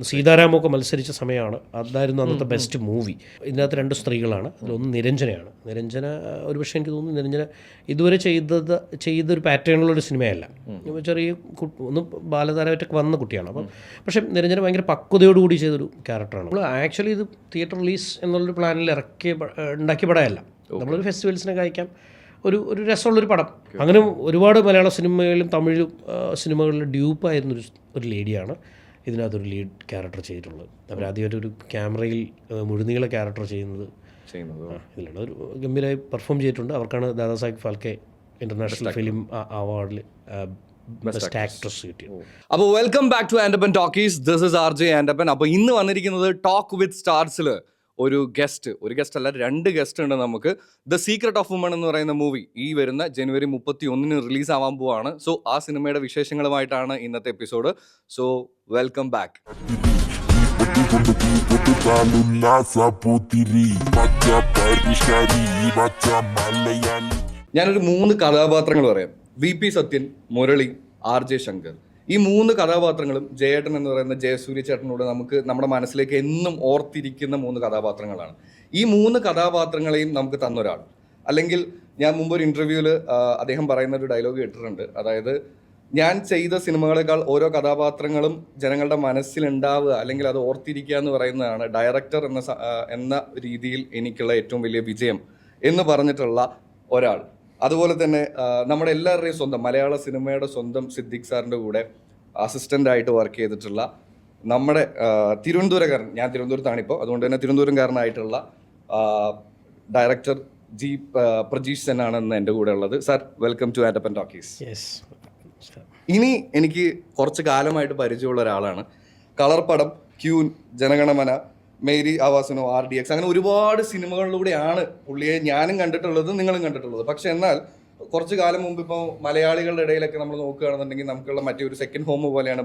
സീതാരാമൊക്കെ മത്സരിച്ച സമയമാണ്. അതായിരുന്നു അന്നത്തെ ബെസ്റ്റ് മൂവി. ഇതിനകത്ത് 2 സ്ത്രീകളാണ്. അതിലൊന്ന് നിരഞ്ജനയാണ്. നിരഞ്ജന ഒരുപക്ഷെ എനിക്ക് തോന്നുന്നു നിരഞ്ജന ഇതുവരെ ചെയ്തൊരു പാറ്റേണിലുള്ളൊരു സിനിമയല്ല. ചെറിയ ഒന്ന് ബാലതാരമായിട്ടൊക്കെ വന്ന കുട്ടിയാണ്. അപ്പം പക്ഷേ നിരഞ്ജന ഭയങ്കര പക്വതയോടുകൂടി ചെയ്തൊരു ക്യാരക്ടറാണ്. നമ്മൾ ആക്ച്വലി ഇത് തിയേറ്റർ റിലീസ് എന്നുള്ളൊരു പ്ലാനിൽ ഉണ്ടാക്കിയ പടമല്ല. നമ്മളൊരു ഫെസ്റ്റിവൽസിനൊക്കെ അയക്കാം, ഒരു രസമുള്ളൊരു പടം. അങ്ങനെ ഒരുപാട് മലയാള സിനിമകളിലും തമിഴിലും സിനിമകളിൽ ഡ്യൂപ്പായിരുന്നൊരു ലേഡിയാണ് ഇതിനകത്തൊരു ലീഡ് ക്യാരക്ടർ ചെയ്തിട്ടുള്ളത്. അവർ ആദ്യമായിട്ട് ഒരു ക്യാമറയിൽ മുഴുനീള ക്യാരക്ടർ ചെയ്യുന്നത് ഇതിലാണ്. ഒരു ഗംഭീരമായി പെർഫോം ചെയ്തിട്ടുണ്ട്. അവർക്കാണ് ദാദാസാഹിബ് ഫാൽക്കെ ഇൻ്റർനാഷണൽ ഫിലിം അവാർഡിൽ ബെസ്റ്റ് ആക്ട്രസ് കിട്ടിയത്. അപ്പോൾ welcome back to Andappan talkies. This is RJ Andappan. അപ്പോൾ ഇന്ന് വന്നിരിക്കുന്നത് ടോക്ക് വിത്ത് സ്റ്റാർസിൽ ഒരു ഗസ്റ്റ് അല്ല 2 ഗസ്റ്റ് ഉണ്ട് നമുക്ക്. ദ സീക്രട്ട് ഓഫ് വുമൺ എന്ന് പറയുന്ന മൂവി ഈ വരുന്ന ജനുവരി 31 റിലീസ് ആവാൻ പോവാണ്. സോ ആ സിനിമയുടെ വിശേഷങ്ങളുമായിട്ടാണ് ഇന്നത്തെ എപ്പിസോഡ്. So welcome back. ഞാനൊരു 3 കഥാപാത്രങ്ങൾ പറയാം. VP Sathyan, Murali, RJ Shankar. ഈ 3 കഥാപാത്രങ്ങളും ജയേട്ടൻ എന്ന് പറയുന്ന ജയസൂര്യ ചേട്ടനോട് നമുക്ക് നമ്മുടെ മനസ്സിലേക്ക് എന്നും ഓർത്തിരിക്കുന്ന 3 കഥാപാത്രങ്ങളാണ്. ഈ 3 കഥാപാത്രങ്ങളെയും നമുക്ക് തന്നൊരാൾ, അല്ലെങ്കിൽ ഞാൻ മുമ്പ് ഒരു ഇൻ്റർവ്യൂവിൽ അദ്ദേഹം പറയുന്ന ഒരു ഡയലോഗ് കേട്ടിട്ടുണ്ട്. അതായത് ഞാൻ ചെയ്ത സിനിമകളെക്കാൾ ഓരോ കഥാപാത്രങ്ങളും ജനങ്ങളുടെ മനസ്സിലുണ്ടാവുക അല്ലെങ്കിൽ അത് ഓർത്തിരിക്കുക എന്ന് പറയുന്നതാണ് ഡയറക്ടർ എന്ന രീതിയിൽ എനിക്കുള്ള ഏറ്റവും വലിയ വിജയം എന്ന് പറഞ്ഞിട്ടുള്ള ഒരാൾ. അതുപോലെ തന്നെ നമ്മുടെ എല്ലാവരുടെയും സ്വന്തം മലയാള സിനിമയുടെ സ്വന്തം സിദ്ദിഖ് സാറിൻ്റെ കൂടെ അസിസ്റ്റൻ്റായിട്ട് വർക്ക് ചെയ്തിട്ടുള്ള നമ്മുടെ തിരുവനന്തപുരക്കാരൻ, ഞാൻ തിരുവനന്തപുരത്താണിപ്പോൾ, അതുകൊണ്ട് തന്നെ തിരുവനന്തപുരംകാരനായിട്ടുള്ള ഡയറക്ടർ പ്രജീഷ് സെന്നാണ് ഇന്ന് എൻ്റെ കൂടെ ഉള്ളത്. Sir, welcome to Andappan talkies. ഇനി എനിക്ക് കുറച്ച് കാലമായിട്ട് പരിചയമുള്ള ഒരാളാണ്. കളർ പടം, ക്യൂൻ, ജനഗണമന, മേരി ആവാസനോ, RDX, അങ്ങനെ ഒരുപാട് സിനിമകളിലൂടെയാണ് പുള്ളിയെ ഞാനും കണ്ടിട്ടുള്ളത്, നിങ്ങളും കണ്ടിട്ടുള്ളത്. പക്ഷെ എന്നാൽ കുറച്ച് കാലം മുമ്പ് ഇപ്പോൾ മലയാളികളുടെ ഇടയിലൊക്കെ നമ്മൾ നോക്കുകയാണെന്നുണ്ടെങ്കിൽ നമുക്കുള്ള മറ്റൊരു സെക്കൻഡ് ഹോം പോലെയാണ്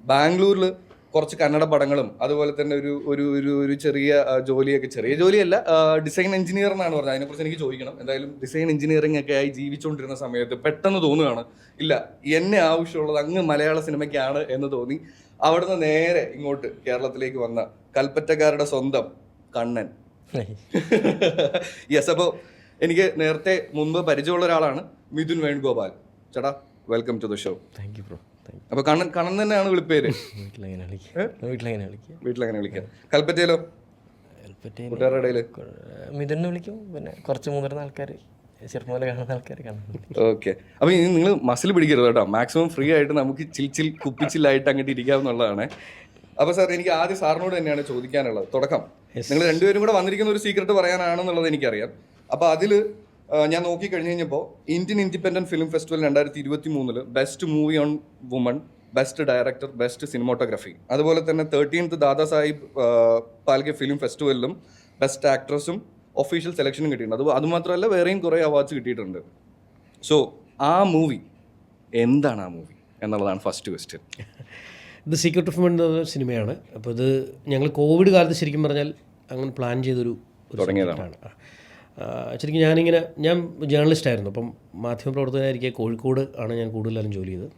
ബാംഗ്ലൂരിൽ കുറച്ച് കന്നഡ പടങ്ങളും അതുപോലെ തന്നെ ഒരു ചെറിയ ജോലിയൊക്കെ, ചെറിയ ജോലിയല്ല, ഡിസൈൻ എഞ്ചിനീയർ എന്നാണ് പറഞ്ഞത്. അതിനെക്കുറിച്ച് എനിക്ക് ചോദിക്കണം. എന്തായാലും ഡിസൈൻ എഞ്ചിനീയറിംഗ് ഒക്കെ ആയി ജീവിച്ചുകൊണ്ടിരുന്ന സമയത്ത് പെട്ടെന്ന് തോന്നുകയാണ്, ഇല്ല എന്നെ ആവശ്യമുള്ളത് അങ്ങ് മലയാള സിനിമയ്ക്കാണ് എന്ന് തോന്നി. അവിടുന്ന് നേരെ ഇങ്ങോട്ട് കേരളത്തിലേക്ക് വന്ന കൽപ്പറ്റക്കാരുടെ സ്വന്തം കണ്ണൻ. യെസ്. അപ്പോൾ എനിക്ക് നേരത്തെ മുമ്പ് പരിചയമുള്ള ഒരാളാണ് മിഥുൻ വേണുഗോപാൽ. ചേട്ടാ, welcome to the show. Thank you bro. അപ്പൊ കണ്ണൻ തന്നെയാണ് വിളിപ്പേര്? വീട്ടിലങ്ങനെ വിളിക്കാം. കൽപ്പറ്റയിലോ? കൂട്ടുകാരുടെ ഇടയില് മിഥുനെ വിളിക്കും. പിന്നെ കുറച്ച് മുതിർന്ന ആൾക്കാർ, ചെറുപ്പം പോലെ കാണുന്ന ആൾക്കാർ കാണും. ഓക്കെ. അപ്പൊ നിങ്ങൾ മസിൽ പിടിക്കരുത് കേട്ടോ. മാക്സിമം ഫ്രീ ആയിട്ട് നമുക്ക് കുപ്പിച്ചില്ലായിട്ട് അങ്ങോട്ട് ഇരിക്കാവുന്നതാണ്. അപ്പൊ സാർ, എനിക്ക് ആദ്യം സാറിനോട് തന്നെയാണ് ചോദിക്കാനുള്ളത്. തുടക്കം, നിങ്ങൾ രണ്ടുപേരും കൂടെ വന്നിരിക്കുന്ന ഒരു സീക്രട്ട് പറയാനാണെന്നുള്ളത് എനിക്കറിയാം. അപ്പൊ അതില് ഞാൻ നോക്കി കഴിഞ്ഞ് കഴിഞ്ഞപ്പോൾ Indian independent film festival 2023 best movie on woman, best director, best cinematography, അതുപോലെ തന്നെ 13th ദാദാസാഹിബ് ഫാൽക്കെ ഫിലിം ഫെസ്റ്റിവലിലും ബെസ്റ്റ് ആക്ട്രസും ഒഫീഷ്യൽ സെലക്ഷനും കിട്ടിയിട്ടുണ്ട്. അതുമാത്രമല്ല വേറെയും കുറേ അവാർഡ്സ് കിട്ടിയിട്ടുണ്ട്. സോ ആ മൂവി എന്താണ്? ആ മൂവി എന്നുള്ളതാണ് first question. The secret of woman എന്ന സിനിമയാണ്. അപ്പോൾ ഇത് ഞങ്ങൾ കോവിഡ് കാലത്ത് ശരിക്കും പറഞ്ഞാൽ അങ്ങനെ പ്ലാൻ ചെയ്തൊരു തുടങ്ങിയതാണ്. ശരിക്കും ഞാൻ ജേർണലിസ്റ്റായിരുന്നു. അപ്പം മാധ്യമപ്രവർത്തകനായിരിക്കെ കോഴിക്കോട് ആണ് ഞാൻ കൂടുതലും ജോലി ചെയ്തത്.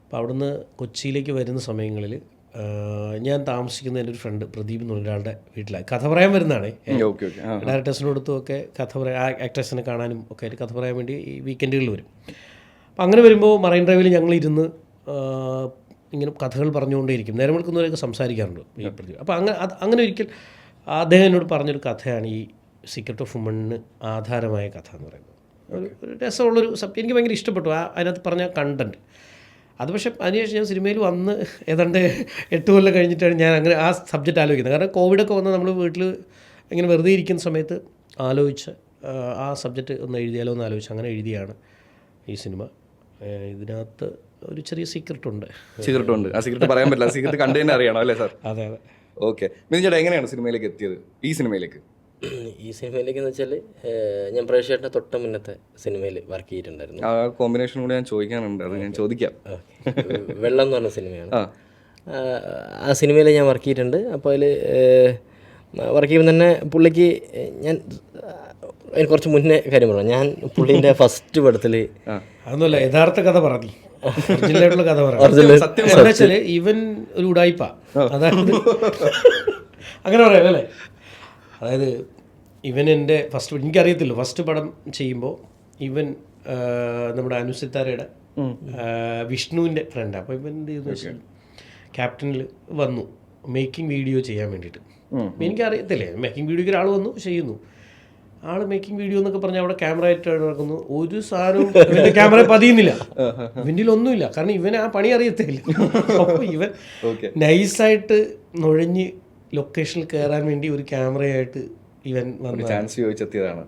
അപ്പോൾ അവിടുന്ന് കൊച്ചിയിലേക്ക് വരുന്ന സമയങ്ങളിൽ ഞാൻ താമസിക്കുന്ന എൻ്റെ ഒരു ഫ്രണ്ട് പ്രദീപ് എന്ന് പറഞ്ഞ ഒരാളുടെ വീട്ടിലാണ് കഥ പറയാൻ വരുന്നതാണ്. ഡയറക്ടേഴ്സിനോടത്തും ഒക്കെ കഥ പറയാൻ, ആക്ടേഴ്സിനെ കാണാനും ഒക്കെ ആയിട്ട് കഥ പറയാൻ വേണ്ടി ഈ വീക്കെൻഡുകളിൽ വരും. അപ്പം അങ്ങനെ വരുമ്പോൾ മറൈൻ ഡ്രൈവിൽ ഞങ്ങളിരുന്ന് ഇങ്ങനെ കഥകൾ പറഞ്ഞുകൊണ്ടേയിരിക്കും. നേരം വെളുക്കുന്നവരൊക്കെ സംസാരിക്കാറുണ്ട് ഈ പ്രദീപ്. അപ്പോൾ അങ്ങനെ ഒരിക്കൽ അദ്ദേഹം എന്നോട് പറഞ്ഞൊരു കഥയാണ് ഈ സീക്രട്ട് ഓഫ് വുമണിന് ആധാരമായ കഥ എന്ന് പറയുന്നത്. ഒരു രസമുള്ളൊരു എനിക്ക് ഭയങ്കര ഇഷ്ടപ്പെട്ടു അതിനകത്ത് പറഞ്ഞ കണ്ടൻറ്റ്. അത് പക്ഷേ അതിനുശേഷം ഞാൻ സിനിമയിൽ വന്ന് ഏതാണ്ട് 8 കൊല്ലം കഴിഞ്ഞിട്ടാണ് ഞാൻ അങ്ങനെ ആ സബ്ജക്റ്റ് ആലോചിക്കുന്നത്. കാരണം കോവിഡൊക്കെ വന്ന് നമ്മൾ വീട്ടിൽ ഇങ്ങനെ വെറുതെ ഇരിക്കുന്ന സമയത്ത് ആലോചിച്ച് ആ സബ്ജക്റ്റ് ഒന്ന് എഴുതിയാലോ എന്ന് ആലോചിച്ച് അങ്ങനെ എഴുതിയാണ് ഈ സിനിമ. ഇതിനകത്ത് ഒരു ചെറിയ സീക്രട്ട് ഉണ്ട്. ആ സീക്രട്ട് പറയാൻ പറ്റില്ല. സീക്രട്ട് കണ്ടു തന്നെ അറിയണം അല്ലേ സാർ? അതെ. ഓക്കെ. മിഥുൻ ചേട്ടാ, എങ്ങനെയാണ് സിനിമയിലേക്ക് എത്തിയത്? ഈ സിനിമയിലേക്ക് എന്ന് വെച്ചാൽ ഞാൻ പ്രേക്ഷകരുടെ തൊട്ട് മുന്നത്തെ സിനിമയിൽ വർക്ക് ചെയ്തിട്ടുണ്ടായിരുന്നു. ആ കോമ്പിനേഷൻ കൂടി ഞാൻ ചോദിക്കാനുണ്ട്, അത് ഞാൻ ചോദിക്കാം. വെള്ളം എന്ന് പറഞ്ഞ സിനിമയാണ്. ആ സിനിമയിൽ ഞാൻ വർക്ക് ചെയ്തിട്ടുണ്ട്. അപ്പോൾ അതിൽ വർക്ക് ചെയ്യുമ്പോൾ തന്നെ പുള്ളിക്ക് ഞാൻ അതിന് കുറച്ച് മുന്നേ കാര്യം പറഞ്ഞു. ഞാൻ പുള്ളീൻ്റെ ഫസ്റ്റ് പടത്തിൽ അതൊന്നുമല്ല, യഥാർത്ഥ കഥ പറഞ്ഞു. ഒറിജിനലായിട്ടുള്ള കഥ പറയാം. സത്യം എന്താ വെച്ചാല് ഇവൻ ഒരു ഉടായിപ്പ, അതായത് അങ്ങനെ പറയാം അല്ലേ. അതായത് ഇവൻ എൻ്റെ എനിക്കറിയത്തില്ല, ഫസ്റ്റ് പടം ചെയ്യുമ്പോൾ ഇവൻ നമ്മുടെ അനുസിത്താരയുടെ വിഷ്ണുവിൻ്റെ ഫ്രണ്ടാണ്. അപ്പോൾ ഇവൻ എന്ത് ചെയ്തെന്ന് വെച്ചാൽ ക്യാപ്റ്റനിൽ വന്നു മേക്കിംഗ് വീഡിയോ ചെയ്യാൻ വേണ്ടിയിട്ട്. എനിക്കറിയത്തില്ലേ, മേക്കിംഗ് വീഡിയോക്ക് ഒരാൾ വന്നു ചെയ്യുന്നു. ആൾ മേക്കിംഗ് വീഡിയോ എന്നൊക്കെ പറഞ്ഞാൽ അവിടെ ക്യാമറ ആയിട്ട് നടക്കുന്നു. ഒരു സാധനവും ഇവൻ്റെ ക്യാമറ പതിയുന്നില്ല, ഇവൻ്റെ ഒന്നുമില്ല, കാരണം ഇവന് ആ പണി അറിയത്തില്ല. അപ്പോൾ ഇവൻ നൈസായിട്ട് നുഴഞ്ഞ് ലൊക്കേഷനിൽ കയറാൻ വേണ്ടി ഒരു ക്യാമറയായിട്ട് ഇവൻ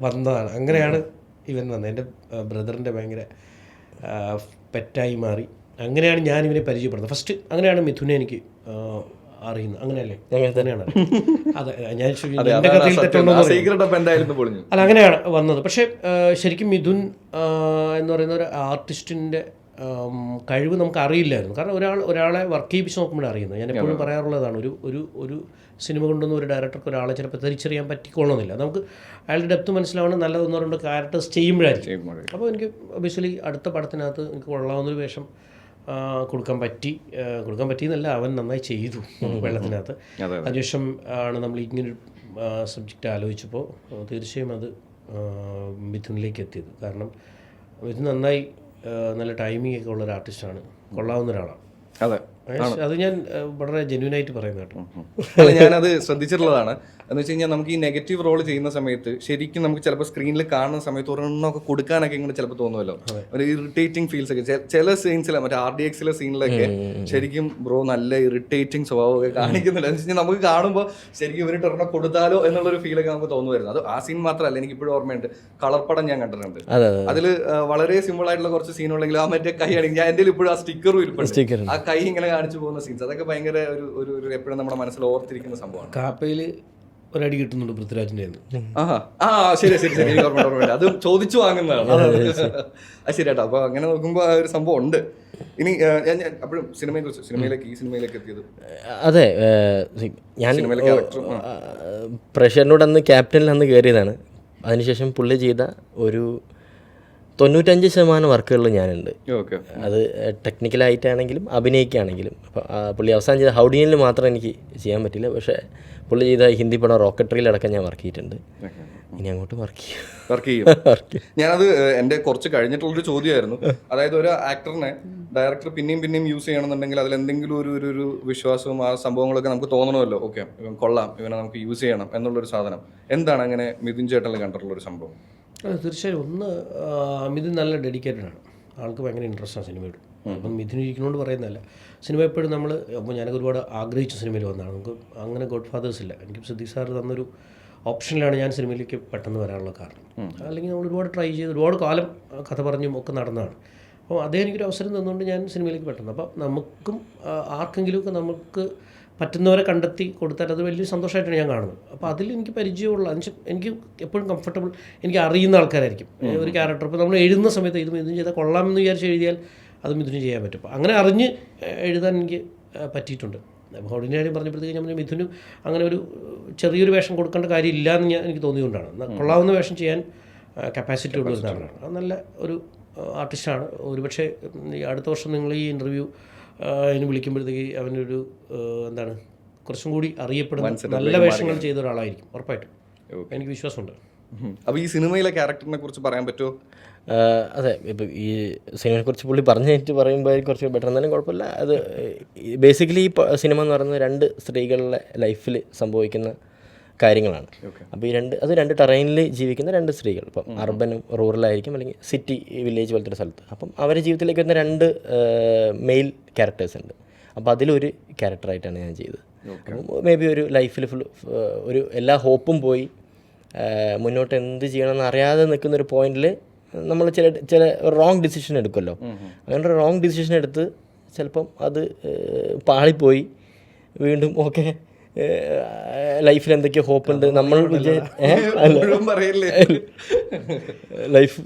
വന്നതാണ്. അങ്ങനെയാണ് ഇവൻ വന്നത്. എൻ്റെ ബ്രദറിൻ്റെ ഭയങ്കര പെറ്റായി മാറി. അങ്ങനെയാണ് ഞാൻ ഇവനെ പരിചയപ്പെടുന്നത്. ഫസ്റ്റ് അങ്ങനെയാണ് മിഥുനെ എനിക്ക് അറിയുന്നത്. അങ്ങനെയല്ലേ? അങ്ങനെയാണ്. അതെ, ഞാൻ എൻ്റെ കഥയിൽ തെറ്റുണ്ടോ അല്ല, അങ്ങനെയാണ് വന്നത്. പക്ഷേ ശരിക്കും മിഥുൻ എന്ന് പറയുന്ന ഒരു ആർട്ടിസ്റ്റിൻ്റെ കഴിവ് നമുക്ക് അറിയില്ലായിരുന്നു. കാരണം ഒരാളെ വർക്ക് ചെയ്യിപ്പിച്ച് നോക്കുമ്പോഴാണ് അറിയുന്നത്. ഞാൻ എപ്പോഴും പറയാറുള്ളതാണ്, ഒരു സിനിമ കൊണ്ടൊന്നും ഒരു ഡയറക്ടർക്ക് ഒരാളെ ചിലപ്പോൾ തിരിച്ചറിയാൻ പറ്റിക്കൊള്ളണമെന്നില്ല. നമുക്ക് അയാളുടെ ഡെപ്ത് മനസ്സിലാവണം, നല്ല ഒന്നോ രണ്ടോ ക്യാരക്ടേഴ്സ് ചെയ്യുമ്പോഴായിരിക്കും. അപ്പോൾ എനിക്ക് ഒബിയസ്ലി അടുത്ത പടത്തിനകത്ത് എനിക്ക് കൊള്ളാവുന്നൊരു വേഷം കൊടുക്കാൻ പറ്റിയെന്നല്ല, അവൻ നന്നായി ചെയ്തു വെള്ളത്തിനകത്ത്. അതിനുശേഷം ആണ് നമ്മൾ ഇങ്ങനൊരു സബ്ജക്റ്റ് ആലോചിച്ചപ്പോൾ തീർച്ചയായും അത് മിഥുനിലേക്ക് എത്തിയത്. കാരണം മിഥുൻ നന്നായി നല്ല ടൈമിംഗ് ഒക്കെ ഉള്ളൊരു ആർട്ടിസ്റ്റാണ്, കൊള്ളാവുന്ന ഒരാളാണ്. അത് ഞാൻ വളരെ ജെന്യൂനായിട്ട് പറയുന്നത് കേട്ടോ. ഞാനത് ശ്രദ്ധിച്ചിട്ടുള്ളതാണ്. എന്ന് വെച്ച് കഴിഞ്ഞാൽ നമുക്ക് ഈ നെഗറ്റീവ് റോൾ ചെയ്യുന്ന സമയത്ത് ശരിക്കും നമുക്ക് ചിലപ്പോൾ സ്ക്രീനിൽ കാണുന്ന സമയത്ത് ഒരെണ്ണമൊക്കെ കൊടുക്കാനൊക്കെ ഇങ്ങനെ ചിലപ്പോൾ തോന്നുമല്ലോ, ഒരു ഇറിറ്റേറ്റിംഗ് ഫീൽസ് ഒക്കെ ചില സീൻസിലെ മറ്റേ RDXലെ സീനിലൊക്കെ ശരിക്കും ബ്രോ നല്ല ഇറിറ്റേറ്റിംഗ് സ്വഭാവമൊക്കെ കാണിക്കുന്നില്ല. എന്ന് വെച്ച് കഴിഞ്ഞാൽ നമുക്ക് കാണുമ്പോൾ ശരിക്കും ഇവരിട്ട് ഒരെണ്ണം കൊടുത്താലോ എന്നുള്ളൊരു ഫീലൊക്കെ നമുക്ക് തോന്നുമായിരുന്നു. അത് ആ സീൻ മാത്രമല്ല, എനിക്ക് ഇപ്പോഴും ഓർമ്മയുണ്ട്, കളർപ്പടം ഞാൻ കണ്ടിട്ടുണ്ട്. അതിൽ വളരെ സിമ്പിൾ ആയിട്ടുള്ള കുറച്ച് സീനുകളെങ്കിലും ആ മറ്റേ കൈ ആണെങ്കിൽ ഞാൻ എൻ്റെ ഇപ്പോഴും ആ സ്റ്റിക്കറും ഇരിപ്പുണ്ട്, ആ കൈ ഇങ്ങനെ കാണിച്ചു പോകുന്ന സീൻസ്, അതൊക്കെ ഭയങ്കര ഒരു എപ്പോഴും നമ്മുടെ മനസ്സിൽ ഓർത്തിരിക്കുന്ന സംഭവമാണ്. കാപ്പയിൽ ഒരടി കിട്ടുന്നുണ്ട് പൃഥ്വിരാജിന്റെ. ശരി അത് ചോദിച്ചു വാങ്ങുന്നതാണ്. അത് ശരിയാട്ടോ. അപ്പൊ അങ്ങനെ നോക്കുമ്പോ ആ ഒരു സംഭവം ഉണ്ട്. ഇനി ഞാൻ അപ്പോഴും ഈ സിനിമയിലേക്ക് എത്തിയത്, അതെ, ഞാൻ പ്രഷറിനോട് അന്ന് ക്യാപ്റ്റനിൽ അന്ന് കയറിയതാണ്. അതിനുശേഷം പുള്ളി ചെയ്ത ഒരു 95% വർക്കുകളിൽ ഞാനുണ്ട്. അത് ടെക്നിക്കലായിട്ടാണെങ്കിലും അഭിനയിക്കുകയാണെങ്കിലും. അപ്പോൾ പുള്ളി അവസാനം ചെയ്ത ഹൗഡിയനിൽ മാത്രം എനിക്ക് ചെയ്യാൻ പറ്റില്ല. പക്ഷേ പുള്ളി ചെയ്ത ഹിന്ദി പടം റോക്കറ്ററിയിലടക്കം ഞാൻ വർക്ക് ചെയ്തിട്ടുണ്ട്. ഇനി അങ്ങോട്ട് വർക്ക് ചെയ്യും. ഞാനത് എൻ്റെ കുറച്ച് കഴിഞ്ഞിട്ടുള്ളൊരു ചോദ്യമായിരുന്നു. അതായത് ഒരു ആക്ടറിനെ ഡയറക്ടർ പിന്നെയും യൂസ് ചെയ്യണമെന്നുണ്ടെങ്കിൽ അതിൽ എന്തെങ്കിലും ഒരു വിശ്വാസവും ആ സംഭവങ്ങളൊക്കെ നമുക്ക് തോന്നണമല്ലോ. ഓക്കെ, ഇവൻ കൊള്ളാം, ഇവനെ നമുക്ക് യൂസ് ചെയ്യണം എന്നുള്ളൊരു സാധനം. എന്താണ് അങ്ങനെ മിഥുൻ ചേട്ടനിൽ കണ്ടിട്ടുള്ളൊരു സംഭവം? തീർച്ചയായും ഒന്ന്, മിഥുൻ നല്ല ഡെഡിക്കേറ്റഡ് ആണ്, ആൾക്ക് ഭയങ്കര ഇൻട്രസ്റ്റാണ് സിനിമയോട്. അപ്പം മിഥുൻ ഇരിക്കുന്നതുകൊണ്ട് പറയുന്നതല്ല, സിനിമ എപ്പോഴും നമ്മൾ, അപ്പോൾ ഞാനൊക്കെ ഒരുപാട് ആഗ്രഹിച്ച സിനിമയിൽ വന്നതാണ്. നമുക്ക് അങ്ങനെ ഗോഡ് ഫാദേഴ്സ് ഇല്ല. എനിക്ക് സിദ്ദീഖ് സാർ തന്നൊരു ഓപ്ഷനിലാണ് ഞാൻ സിനിമയിലേക്ക് പെട്ടെന്ന് വരാനുള്ള കാരണം. അല്ലെങ്കിൽ നമ്മൾ ഒരുപാട് ട്രൈ ചെയ്ത് ഒരുപാട് കാലം കഥ പറഞ്ഞും ഒക്കെ നടന്നതാണ്. അപ്പോൾ അദ്ദേഹം എനിക്കൊരു അവസരം തന്നുകൊണ്ട് ഞാൻ സിനിമയിലേക്ക് പെട്ടെന്ന്, അപ്പോൾ നമുക്കും ആർക്കെങ്കിലുമൊക്കെ നമുക്ക് പറ്റുന്നവരെ കണ്ടെത്തി കൊടുത്താൽ അത് വലിയ സന്തോഷമായിട്ടാണ് ഞാൻ കാണുന്നത്. അപ്പോൾ അതിൽ എനിക്ക് പരിചയമുള്ള, എനിക്ക് എപ്പോഴും കംഫർട്ടബിൾ, എനിക്ക് അറിയുന്ന ആൾക്കാരായിരിക്കും ഒരു ക്യാരക്ടർ. ഇപ്പോൾ നമ്മൾ എഴുതുന്ന സമയത്ത് ഇത് മിഥുൻ ചെയ്താൽ കൊള്ളാമെന്ന് വിചാരിച്ച് എഴുതിയാൽ അത് മിഥുന് ചെയ്യാൻ പറ്റും. അപ്പോൾ അങ്ങനെ അറിഞ്ഞ് എഴുതാൻ എനിക്ക് പറ്റിയിട്ടുണ്ട്. അപ്പോൾ ഹോഡിൻ്റെ കാര്യം പറഞ്ഞപ്പോഴത്തേക്ക് ഞാൻ മിഥുനും അങ്ങനെ ഒരു ചെറിയൊരു വേഷം കൊടുക്കേണ്ട കാര്യമില്ല എന്ന് എനിക്ക് തോന്നിയതുകൊണ്ടാണ്. കൊള്ളാവുന്ന വേഷം ചെയ്യാൻ കപ്പാസിറ്റി ഉള്ള ഒരാളാണ്. അത് നല്ല ഒരു ആർട്ടിസ്റ്റാണ്. ഒരുപക്ഷെ അടുത്ത വർഷം നിങ്ങൾ ഈ ഇൻ്റർവ്യൂ അതിന് വിളിക്കുമ്പോഴത്തേക്ക് അവനൊരു എന്താണ് കുറച്ചും കൂടി അറിയപ്പെടുന്ന നല്ല വേഷങ്ങൾ ചെയ്ത ഒരാളായിരിക്കും ഉറപ്പായിട്ടും, എനിക്ക് വിശ്വാസമുണ്ട്. അപ്പോൾ ഈ സിനിമയിലെ ക്യാരക്ടറിനെ കുറിച്ച് പറയാൻ പറ്റുമോ? അതെ, ഇപ്പോൾ ഈ സിനിമയെക്കുറിച്ച് പുള്ളി പറഞ്ഞിട്ട് പറയുമ്പോൾ കുറച്ച് ബെറ്റർ എന്നാലും കുഴപ്പമില്ല. അത് ബേസിക്കലി ഈ സിനിമ എന്ന് പറയുന്നത് 2 സ്ത്രീകളുടെ ലൈഫിൽ സംഭവിക്കുന്ന കാര്യങ്ങളാണ്. അപ്പോൾ ഈ രണ്ട് ടെറൈനിൽ ജീവിക്കുന്ന 2 സ്ത്രീകൾ, ഇപ്പം അർബനും റൂറലായിരിക്കും, അല്ലെങ്കിൽ സിറ്റി വില്ലേജ് പോലത്തെ ഒരു സ്ഥലത്ത്. അപ്പം അവരുടെ ജീവിതത്തിലേക്ക് വരുന്ന 2 മെയിൽ ക്യാരക്ടേഴ്സ് ഉണ്ട്. അപ്പോൾ അതിലൊരു ക്യാരക്ടറായിട്ടാണ് ഞാൻ ചെയ്തത്. അപ്പം മേ ബി ഒരു ലൈഫിൽ ഫുൾ ഒരു എല്ലാ ഹോപ്പും പോയി മുന്നോട്ട് എന്ത് ചെയ്യണമെന്ന് അറിയാതെ നിൽക്കുന്നൊരു പോയിന്റിൽ നമ്മൾ ചില റോങ് ഡിസിഷൻ എടുക്കുമല്ലോ. അങ്ങനെ ഒരു റോങ് ഡിസിഷൻ എടുത്ത് ചിലപ്പം അത് പാളിപ്പോയി വീണ്ടും ഓക്കെ ലൈഫിൽ എന്തൊക്കെയോ ഹോപ്പ് ഉണ്ട്, നമ്മൾ ലൈഫ്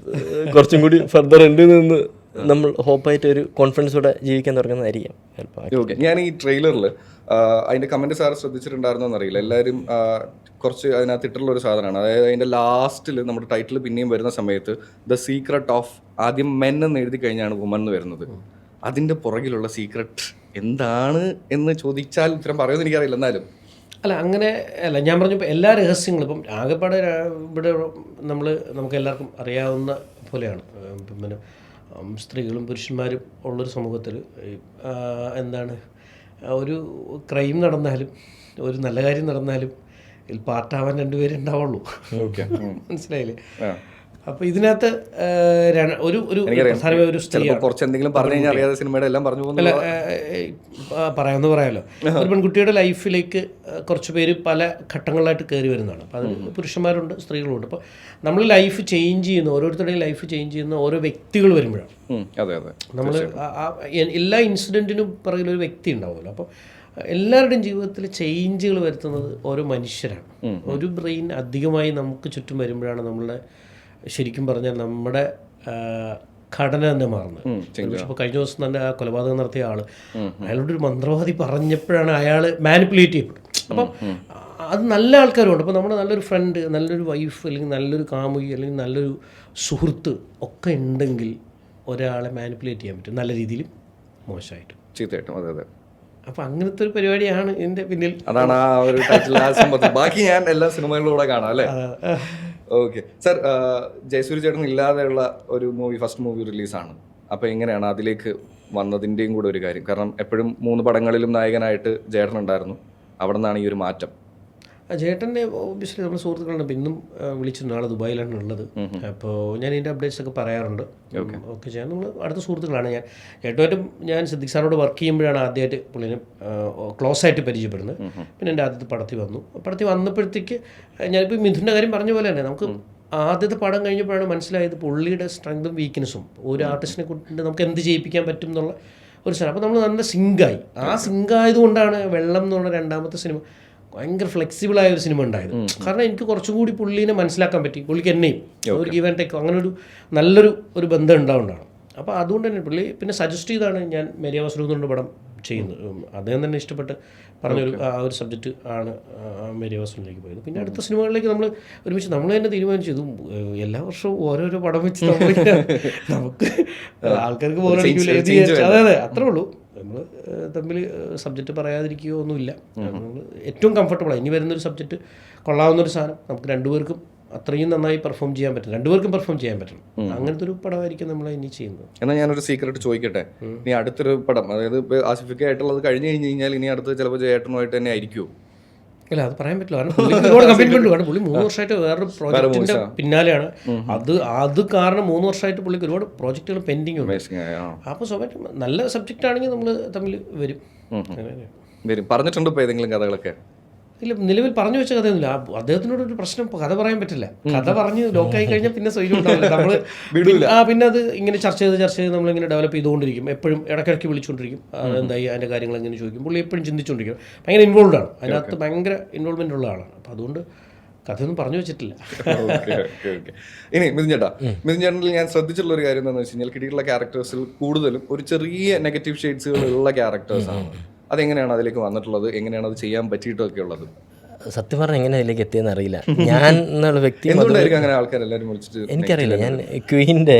കുറച്ചും കൂടി ഫർദർ ഉണ്ട് നിന്ന് നമ്മൾ ഹോപ്പായിട്ട് ഒരു കോൺഫിഡൻസോടെ ജീവിക്കാൻ തുടങ്ങുന്നതായിരിക്കാം ചിലപ്പോൾ. ഞാൻ ഈ ട്രെയിലറിൽ അതിൻ്റെ കമൻറ്റ് സാർ ശ്രദ്ധിച്ചിട്ടുണ്ടായിരുന്നോ എന്നറിയില്ല, എല്ലാവരും കുറച്ച് അതിനകത്ത് ഇട്ടുള്ള ഒരു സാധനമാണ്. അതായത് അതിൻ്റെ ലാസ്റ്റിൽ നമ്മുടെ ടൈറ്റിൽ പിന്നെയും വരുന്ന സമയത്ത് ദ സീക്രട്ട് ഓഫ് ആദ്യം മെൻ എന്ന് എഴുതി കഴിഞ്ഞാണ് വുമൺ എന്ന് വരുന്നത്. അതിൻ്റെ പുറകിലുള്ള സീക്രട്ട് എന്താണ് എന്ന് ചോദിച്ചാൽ ഉത്തരം പറയുമെന്ന് എനിക്കറിയില്ല. എന്നാലും അല്ല അങ്ങനെ അല്ല, ഞാൻ പറഞ്ഞപ്പോൾ എല്ലാ രഹസ്യങ്ങളും ഇപ്പം ആകെപ്പാടെ ഇവിടെ നമുക്ക് എല്ലാവർക്കും അറിയാവുന്ന പോലെയാണ്. പിന്നെ സ്ത്രീകളും പുരുഷന്മാരും ഉള്ളൊരു സമൂഹത്തിൽ എന്താണ് ഒരു ക്രൈം നടന്നാലും ഒരു നല്ല കാര്യം നടന്നാലും ഇതിൽ പാർട്ടാവാൻ രണ്ടുപേരും ഉണ്ടാവുള്ളൂ. മനസ്സിലായില്ലേ? അപ്പോൾ ഇതിനകത്ത് ഒരു പ്രധാനമായ ഒരു സ്ത്രീയാണ്. കുറച്ച് എന്തെങ്കിലും പറഞ്ഞു കഴിഞ്ഞാൽ അറിയാതെ സിനിമയുടെ എല്ലാം പറഞ്ഞു പോകുന്നില്ല. പറയാമെന്ന് പറയാമല്ലോ. ഒരു പെൺകുട്ടിയുടെ ലൈഫിലേക്ക് കുറച്ച് പേര് പല ഘട്ടങ്ങളിലായിട്ട് കയറി വരുന്നതാണ്. അപ്പോൾ അതിൽ പുരുഷന്മാരുണ്ട്, സ്ത്രീകളുണ്ട്. അപ്പോൾ നമ്മൾ ലൈഫ് ചേഞ്ച് ചെയ്യുന്ന, ഓരോരുത്തരുടെയും ലൈഫ് ചേഞ്ച് ചെയ്യുന്ന ഓരോ വ്യക്തികൾ വരുമ്പോഴാണ്. നമ്മൾ എല്ലാ ഇൻസിഡൻറ്റിനും പിറകിലൊരു വ്യക്തി ഉണ്ടാവുമല്ലോ. അപ്പോൾ എല്ലാവരുടെയും ജീവിതത്തിൽ ചേഞ്ചുകൾ വരുത്തുന്നത് ഓരോ മനുഷ്യരാണ്. ഒരു ബ്രെയിൻ അധികമായി നമുക്ക് ചുറ്റും വരുമ്പോഴാണ് നമ്മളുടെ ശരിക്കും പറഞ്ഞാൽ നമ്മുടെ ഘടന തന്നെ മാറുന്നത്. ഇപ്പോൾ കഴിഞ്ഞ ദിവസം തന്നെ ആ കൊലപാതകം നടത്തിയ അയാളോടൊരു മന്ത്രവാദി പറഞ്ഞപ്പോഴാണ് അയാൾ മാനിപ്പുലേറ്റ് ചെയ്യപ്പെട്ടു. അപ്പം അത് നല്ല ആൾക്കാരുണ്ട്. അപ്പോൾ നമ്മുടെ നല്ലൊരു ഫ്രണ്ട്, നല്ലൊരു വൈഫ്, അല്ലെങ്കിൽ നല്ലൊരു കാമുകി, അല്ലെങ്കിൽ നല്ലൊരു സുഹൃത്ത് ഒക്കെ ഉണ്ടെങ്കിൽ ഒരാളെ മാനിപ്പുലേറ്റ് ചെയ്യാൻ പറ്റും, നല്ല രീതിയിലും മോശമായിട്ടും ചീത്തയായിട്ടും. അതെ അതെ. അപ്പോൾ അങ്ങനത്തെ ഒരു പരിപാടിയാണ് ഇതിൻ്റെ പിന്നിൽ. അതാണ് ആ ഒരു ടൈറ്റിൽ, ആ സംഭവം. ബാക്കി ഞാൻ എല്ലാ സിനിമകളിലൂടെ കാണാം അല്ലേ? ഓക്കെ സർ, ജയസൂര്യ ചേട്ടൻ ഇല്ലാതെയുള്ള ഒരു മൂവി, ഫസ്റ്റ് മൂവി റിലീസാണ്. അപ്പോൾ എങ്ങനെയാണ് അതിലേക്ക് വന്നതിൻ്റെയും കൂടെ ഒരു കാര്യം? കാരണം എപ്പോഴും 3 പടങ്ങളിലും നായകനായിട്ട് ചേട്ടൻ ഉണ്ടായിരുന്നു. അവിടെ നിന്നാണ് ഈ ഒരു മാറ്റം. ചേട്ടനെ ഒബ്വിയസ്ലി നമ്മൾ സുഹൃത്തുക്കളുണ്ട്. ഇന്നും വിളിച്ചിട്ടുണ്ട്, നാളെ ദുബായിലാണ് ഉള്ളത്. അപ്പോൾ ഞാൻ ഇതിൻ്റെ അപ്ഡേറ്റ്സ് ഒക്കെ പറയാറുണ്ട്. ഓക്കെ ചെയ്യാൻ നമ്മൾ അടുത്ത സുഹൃത്തുക്കളാണ്. ചേട്ടനായിട്ടും ഞാൻ സിദ്ദിഖ് സാറിനോട് വർക്ക് ചെയ്യുമ്പോഴാണ് ആദ്യമായിട്ട് പുള്ളിനെ ക്ലോസ് ആയിട്ട് പരിചയപ്പെടുന്നത്. പിന്നെ എൻ്റെ ആദ്യത്തെ പടത്തിൽ വന്നപ്പോഴത്തേക്ക് ഞാനിപ്പോൾ മിഥുൻ്റെ കാര്യം പറഞ്ഞ പോലെ തന്നെ നമുക്ക് ആദ്യത്തെ പടം കഴിഞ്ഞപ്പോഴാണ് മനസ്സിലായത് പുള്ളിയുടെ സ്ട്രെങ്തും വീക്ക്നെസ്സും ഒരു ആർട്ടിസ്റ്റിനെ കൊണ്ട് നമുക്ക് എന്ത് ചെയ്യിപ്പിക്കാൻ പറ്റും എന്നുള്ള ഒരു സാധനം. അപ്പോൾ നമ്മൾ നല്ല സിങ്കായി. ആ സിങ്കായതുകൊണ്ടാണ് വെള്ളം എന്നുള്ള രണ്ടാമത്തെ സിനിമ ഭയങ്കര ഫ്ലെക്സിബിളായ ഒരു സിനിമ ഉണ്ടായത്. കാരണം എനിക്ക് കുറച്ചും കൂടി പുള്ളീനെ മനസ്സിലാക്കാൻ പറ്റി, പുള്ളിക്ക് എന്നെയും ഒരു ഗീവ് ആൻഡ് ടേക്ക് അങ്ങനെ നല്ലൊരു ബന്ധം ഉണ്ടാവുന്നതാണ്. അപ്പോൾ അതുകൊണ്ട് തന്നെ പുള്ളി പിന്നെ സജസ്റ്റ് ചെയ്താണ് ഞാൻ മേരിയ വാസുദേവൻ എന്നുള്ള പടം ചെയ്യുന്നത്. അദ്ദേഹം തന്നെ ഇഷ്ടപ്പെട്ട് പറഞ്ഞൊരു ആ ഒരു സബ്ജക്റ്റ് ആണ് മേരിയ വാസുദേവനിലേക്ക് പോയത്. പിന്നെ അടുത്ത സിനിമകളിലേക്ക് നമ്മൾ ഒരുമിച്ച് നമ്മൾ തന്നെ തീരുമാനിച്ചു. ഇതും എല്ലാ വർഷവും ഓരോരോ പടം വെച്ച് നമുക്ക് ആൾക്കാർക്ക് പോകാൻ അതെ അത്രേ ഉള്ളൂ. നമ്മൾ തമ്മിൽ സബ്ജക്റ്റ് പറയാതിരിക്കുകയോ ഒന്നുമില്ല. നമ്മൾ ഏറ്റവും കംഫർട്ടബിളാണ്. ഇനി വരുന്നൊരു സബ്ജക്റ്റ് കൊള്ളാവുന്നൊരു സാധനം നമുക്ക് രണ്ടുപേർക്കും അത്രയും നന്നായി പെർഫോം ചെയ്യാൻ പറ്റും, രണ്ടുപേർക്കും പെർഫോം ചെയ്യാൻ പറ്റണം. അങ്ങനത്തെ ഒരു പടമായിരിക്കും നമ്മൾ ഇനി ചെയ്യുന്നത്. എന്നാൽ ഞാനൊരു സീക്രട്ട് ചോദിക്കട്ടെ. ഇനി അടുത്തൊരു പടം, അതായത് ഇപ്പോൾ ആസിഫിക്കായിട്ടുള്ളത് കഴിഞ്ഞ് കഴിഞ്ഞാൽ ഇനി അടുത്ത് ചിലപ്പോൾ ജയേട്ടനുമായിട്ട് തന്നെ ആയിരിക്കുമോ? അല്ല, അത് പറയാൻ പറ്റില്ല. കാരണം പുള്ളിക്ക് ഒരുപാട് കമ്മിറ്റ്മെന്റ്. കാരണം പുള്ളി 3 വർഷമായിട്ട് വേറൊരു പ്രോജക്റ്റിന്റെ പിന്നാലെയാണ്. അത് കാരണം 3 വർഷമായിട്ട് പുള്ളിക്ക് ഒരുപാട് പ്രോജക്റ്റുകൾ പെൻഡിങ് ഉണ്ട്. അപ്പോൾ സ്വഭാവം നല്ല സബ്ജക്റ്റ് ആണെങ്കിൽ നമ്മൾ തമ്മിൽ വരും. പറഞ്ഞിട്ടുണ്ട് ഇപ്പോൾ ഏതെങ്കിലും കഥകളൊക്കെ? ഇല്ല, നിലവിൽ പറഞ്ഞു വെച്ച കഥയൊന്നുമില്ല. അദ്ദേഹത്തിനോട് ഒരു പ്രശ്നം, കഥ പറയാൻ പറ്റില്ല. കഥ പറഞ്ഞ് ലോക്കായി കഴിഞ്ഞാൽ പിന്നെ സ്വയം ഉണ്ടാവില്ല. നമ്മൾ പിന്നെ അത് ഇങ്ങനെ ചർച്ച ചെയ്ത് നമ്മളിങ്ങനെ ഡെവലപ്പ് ചെയ്തുകൊണ്ടിരിക്കും. എപ്പോഴും ഇടയ്ക്കിടയ്ക്ക് വിളിച്ചുകൊണ്ടിരിക്കും. എന്തായി അതിൻ്റെ കാര്യങ്ങൾ എങ്ങനെ ചോദിക്കും. പുള്ളി എപ്പോഴും ചിന്തിച്ചുകൊണ്ടിരിക്കും. ഭയങ്കര ഇൻവോൾവ് ആണ്, അതിനകത്ത് ഭയങ്കര ഇൻവോൾവ്മെൻ്റ് ഉള്ള ആളാണ്. അപ്പോൾ അതുകൊണ്ട് കഥയൊന്നും പറഞ്ഞു വെച്ചിട്ടില്ല. ഇനി മിഥുൻ ചേട്ടനിൽ ഞാൻ ശ്രദ്ധിച്ചിട്ടുള്ള ഒരു കാര്യം എന്താണെന്ന് വെച്ച് കഴിഞ്ഞാൽ കിട്ടിയിട്ടുള്ള ക്യാരക്ടേഴ്സിൽ കൂടുതലും ഒരു ചെറിയ നെഗറ്റീവ് ഷെയ്ഡ്സുകളുള്ള ക്യാരക്ടേഴ്സാണ്. അതെങ്ങനെയാണ് അതിലേക്ക് വന്നിട്ടുള്ളത്? എങ്ങനെയാണ് അത് ചെയ്യാൻ പറ്റിയിട്ടൊക്കെ ഉള്ളത്? സത്യം പറഞ്ഞാൽ എങ്ങനെ അതിലേക്ക് എത്തിയെന്ന് അറിയില്ല. ഞാൻ എന്നുള്ള വ്യക്തി അങ്ങനെ ആൾക്കാരെല്ലാവരും വിളിച്ചിട്ട് എനിക്കറിയില്ല. ഞാൻ ക്വീൻ്റെ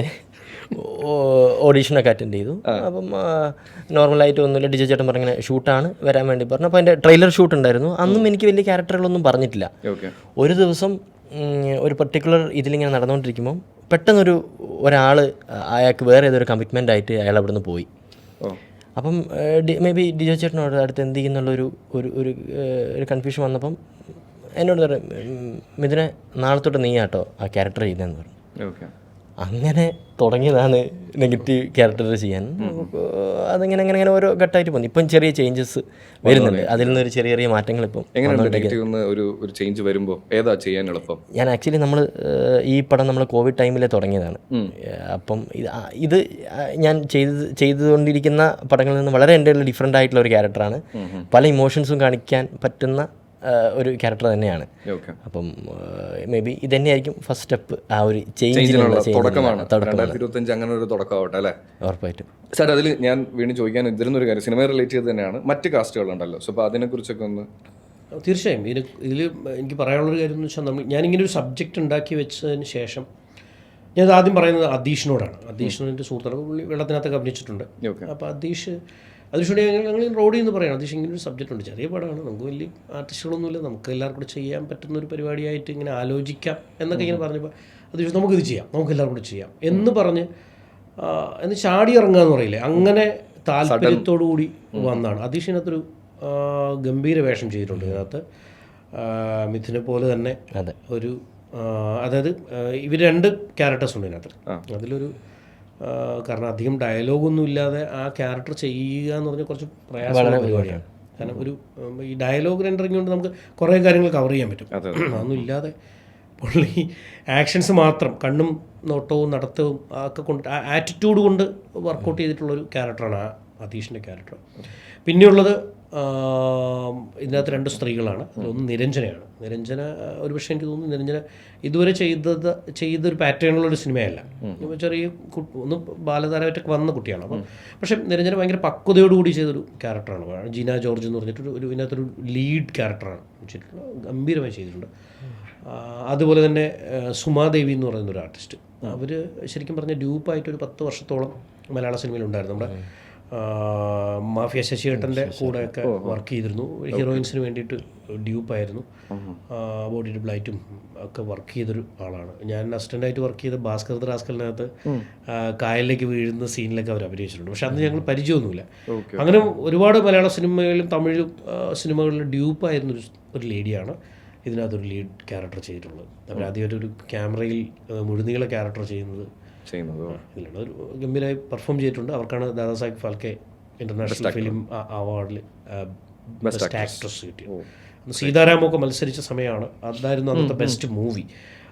ഓഡീഷനൊക്കെ അറ്റൻഡ് ചെയ്തു. അപ്പം നോർമലായിട്ട് ഒന്നുമില്ല, ഡിജെ ചേട്ടൻ പറഞ്ഞിങ്ങനെ ഷൂട്ടാണ് വരാൻ വേണ്ടി പറഞ്ഞു. അപ്പോൾ അതിൻ്റെ ട്രെയിലർ ഷൂട്ട് ഉണ്ടായിരുന്നു. അന്നും എനിക്ക് വലിയ ക്യാരക്ടറുകളൊന്നും പറഞ്ഞിട്ടില്ല. ഒരു ദിവസം ഒരു പർട്ടിക്കുലർ ഇതിലിങ്ങനെ നടന്നുകൊണ്ടിരിക്കുമ്പം പെട്ടെന്നൊരു ഒരാൾ അയാൾക്ക് വേറെ ഏതൊരു കമ്മിറ്റ്മെൻ്റ് ആയിട്ട് അയാൾ അവിടെ നിന്ന് പോയി. അപ്പം മേ ബി ഡിജോ ചേട്ടനോട് അടുത്ത് എന്ത് ചെയ്യുന്നുള്ളൊരു ഒരു കൺഫ്യൂഷൻ വന്നപ്പം എന്നോട് പറയും, മിഥുനെ നാളെ തൊട്ട് നീ ആട്ടോ ആ ക്യാരക്ടർ ചെയ്യുന്നതെന്ന് പറഞ്ഞു. അങ്ങനെ തുടങ്ങിയതാണ് നെഗറ്റീവ് ക്യാരക്ടർ ചെയ്യാൻ. അതിങ്ങനെ അങ്ങനെ അങ്ങനെ ഓരോ ഘട്ടമായിട്ട് പോകുന്നു. ഇപ്പം ചെറിയ ചേഞ്ചസ് വരുന്നുണ്ട്. അതിൽ നിന്നൊരു ചെറിയ മാറ്റങ്ങൾ ഇപ്പം ഒരു ചേഞ്ച് വരുമ്പോൾ ഏതാ ചെയ്യാൻ എളുപ്പം? ഞാൻ ആക്ച്വലി നമ്മൾ ഈ പടം നമ്മൾ കോവിഡ് ടൈമിൽ തുടങ്ങിയതാണ്. അപ്പം ഇത് ഞാൻ ചെയ്തുകൊണ്ടിരിക്കുന്ന പടങ്ങളിൽ നിന്ന് വളരെ എൻ്റെ ഡിഫറെൻ്റ് ആയിട്ടുള്ള ഒരു ക്യാരക്ടറാണ്. പല ഇമോഷൻസും കാണിക്കാൻ പറ്റുന്ന ഒരു ക്യാരക്ടർ തന്നെയാണ്. അപ്പം മേ ബി ഇത് തന്നെയായിരിക്കും ഫസ്റ്റ് സ്റ്റെപ്പ് ആ ഒരു ചേഞ്ചിനുള്ള തുടക്കമാണ്. 2025 അങ്ങനെ ഒരു തുടക്കമാവട്ടെ അല്ലേ? ഉറപ്പായിട്ടും സാർ. അതിൽ ഞാൻ വീണ്ടും ചോദിക്കാൻ ഇതിരുന്നൊരു കാര്യം, സിനിമ റിലേറ്റ് ചെയ്ത് തന്നെയാണ്, മറ്റ് കാസ്റ്റുകളുണ്ടല്ലോ. സോ അപ്പോൾ അതിനെക്കുറിച്ചൊക്കെ ഒന്ന്. തീർച്ചയായും ഇതിൽ എനിക്ക് പറയാനുള്ളൊരു കാര്യം എന്ന് വെച്ചാൽ ഞാനിങ്ങനെ ഒരു സബ്ജക്റ്റ് ഉണ്ടാക്കി വെച്ചതിന് ശേഷം ഞാനത് ആദ്യം പറയുന്നത് അദീഷിനോടാണ്. അദീഷിനോട് സുഹൃത്താണ്, പുള്ളി വെള്ളത്തിനകത്തൊക്കെ അഭിനയിച്ചിട്ടുണ്ട്. അപ്പോൾ അദീഷിനോട് ഞങ്ങൾ റോഡിൽ നിന്ന് പറയണം, അദീഷ് ഇങ്ങനെ ഒരു സബ്ജക്റ്റ് ഉണ്ട്, ചെറിയ പടമാണ്, നമുക്ക് വലിയ ആർട്ടിസ്റ്റുകളൊന്നുമില്ല, നമുക്ക് എല്ലാവർക്കും കൂടെ ചെയ്യാൻ പറ്റുന്ന ഒരു പരിപാടിയായിട്ട് ഇങ്ങനെ ആലോചിക്കാം എന്നൊക്കെ ഇങ്ങനെ പറഞ്ഞപ്പോൾ അദീഷ് നമുക്കിത് ചെയ്യാം, നമുക്ക് എല്ലാവർക്കും കൂടെ ചെയ്യാം എന്ന് പറഞ്ഞ് എന്ന് ചാടി ഇറങ്ങുക എന്ന് പറയില്ലേ, അങ്ങനെ താല്പര്യത്തോടു കൂടി വന്നതാണ്. അദീഷിനകത്തൊരു ഗംഭീര വേഷം ചെയ്തിട്ടുണ്ട് ഇതിനകത്ത്. മിഥുനെ പോലെ തന്നെ ഒരു അതായത് ഇവർ 2 ക്യാരക്ടേഴ്സ് ഉണ്ട് ഇതിനകത്ത്. അതിലൊരു കാരണം അധികം ഡയലോഗൊന്നും ഇല്ലാതെ ആ ക്യാരക്ടർ ചെയ്യുക എന്ന് പറഞ്ഞാൽ കുറച്ച് പ്രയാസമുള്ള പരിപാടിയാണ്. കാരണം ഒരു ഈ ഡയലോഗ് രണ്ടറിങ് കൊണ്ട് നമുക്ക് കുറേ കാര്യങ്ങൾ കവർ ചെയ്യാൻ പറ്റും. അതൊന്നും ഇല്ലാതെ പുള്ളി ആക്ഷൻസ് മാത്രം, കണ്ണും നോട്ടവും നടത്തവും ഒക്കെ കൊണ്ട് ആറ്റിറ്റ്യൂഡ് കൊണ്ട് വർക്കൗട്ട് ചെയ്തിട്ടുള്ളൊരു ക്യാരക്ടറാണ് ആ അദീഷിൻ്റെ ക്യാരക്ടർ. പിന്നെയുള്ളത് ഇതിനകത്ത് 2 സ്ത്രീകളാണ്. ഒന്ന് നിരഞ്ജനയാണ്. നിരഞ്ജന ഒരുപക്ഷെ എനിക്ക് തോന്നുന്നു നിരഞ്ജന ഇതുവരെ ചെയ്തൊരു പാറ്റേണുള്ളൊരു സിനിമയല്ല. ചെറിയ ഒന്ന് ബാലതാരമായിട്ടൊക്കെ വന്ന കുട്ടിയാണ്. അപ്പം പക്ഷേ നിരഞ്ജന ഭയങ്കര പക്വതയോടുകൂടി ചെയ്തൊരു ക്യാരക്ടറാണ്. ജീന ജോർജ് എന്ന് പറഞ്ഞിട്ടൊരു ഇതിനകത്തൊരു ലീഡ് ക്യാരക്ടറാണ് ചെയ്തിട്ടുള്ളത്, ഗംഭീരമായി ചെയ്തിട്ടുണ്ട്. അതുപോലെ തന്നെ സുമാദേവി എന്ന് പറയുന്ന ഒരു ആർട്ടിസ്റ്റ്, അവർ ശരിക്കും പറഞ്ഞാൽ ഡ്യൂപ്പായിട്ടൊരു 10 വർഷത്തോളം മലയാള സിനിമയിലുണ്ടായിരുന്നു. നമ്മുടെ മാഫിയ ശശിയേട്ടൻ്റെ കൂടെയൊക്കെ വർക്ക് ചെയ്തിരുന്നു. ഹീറോയിൻസിന് വേണ്ടിയിട്ട് ഡ്യൂപ്പായിരുന്നു. ബോഡി ഡബിളായിട്ടും ഒക്കെ വർക്ക് ചെയ്തൊരു ആളാണ്. ഞാൻ അസിസ്റ്റൻ്റായിട്ട് വർക്ക് ചെയ്ത ഭാസ്കർ റാസ്കലിനകത്ത് കായലിലേക്ക് വീഴുന്ന സീനിലൊക്കെ അവർ അഭിനയിച്ചിട്ടുണ്ട്. പക്ഷെ അന്ന് ഞങ്ങൾ പരിചയമൊന്നുമില്ല. അങ്ങനെ ഒരുപാട് മലയാള സിനിമയിലും തമിഴ് സിനിമകളിലും ഡ്യൂപ്പായിരുന്ന ഒരു ലേഡിയാണ് ഇതിനകത്തൊരു ലീഡ് ക്യാരക്ടർ ചെയ്തിട്ടുള്ളത്. അവർ ഒരു ക്യാമറയിൽ മുഴുനീള ക്യാരക്ടർ ചെയ്യുന്നത് ഇതിലാണ്. ഒരു ഗംഭീരമായി പെർഫോം ചെയ്തിട്ടുണ്ട്. അവർക്കാണ് ദാദാസാഹിബ് ഫാൽക്കെ ഇന്റർനാഷണൽ ഫിലിം അവാർഡിൽ ബെസ്റ്റ് ആക്ട്രസ് കിട്ടിയത്. സീതാരാമൊക്കെ മത്സരിച്ച സമയമാണ്, അതായിരുന്നു അന്നത്തെ ബെസ്റ്റ് മൂവി.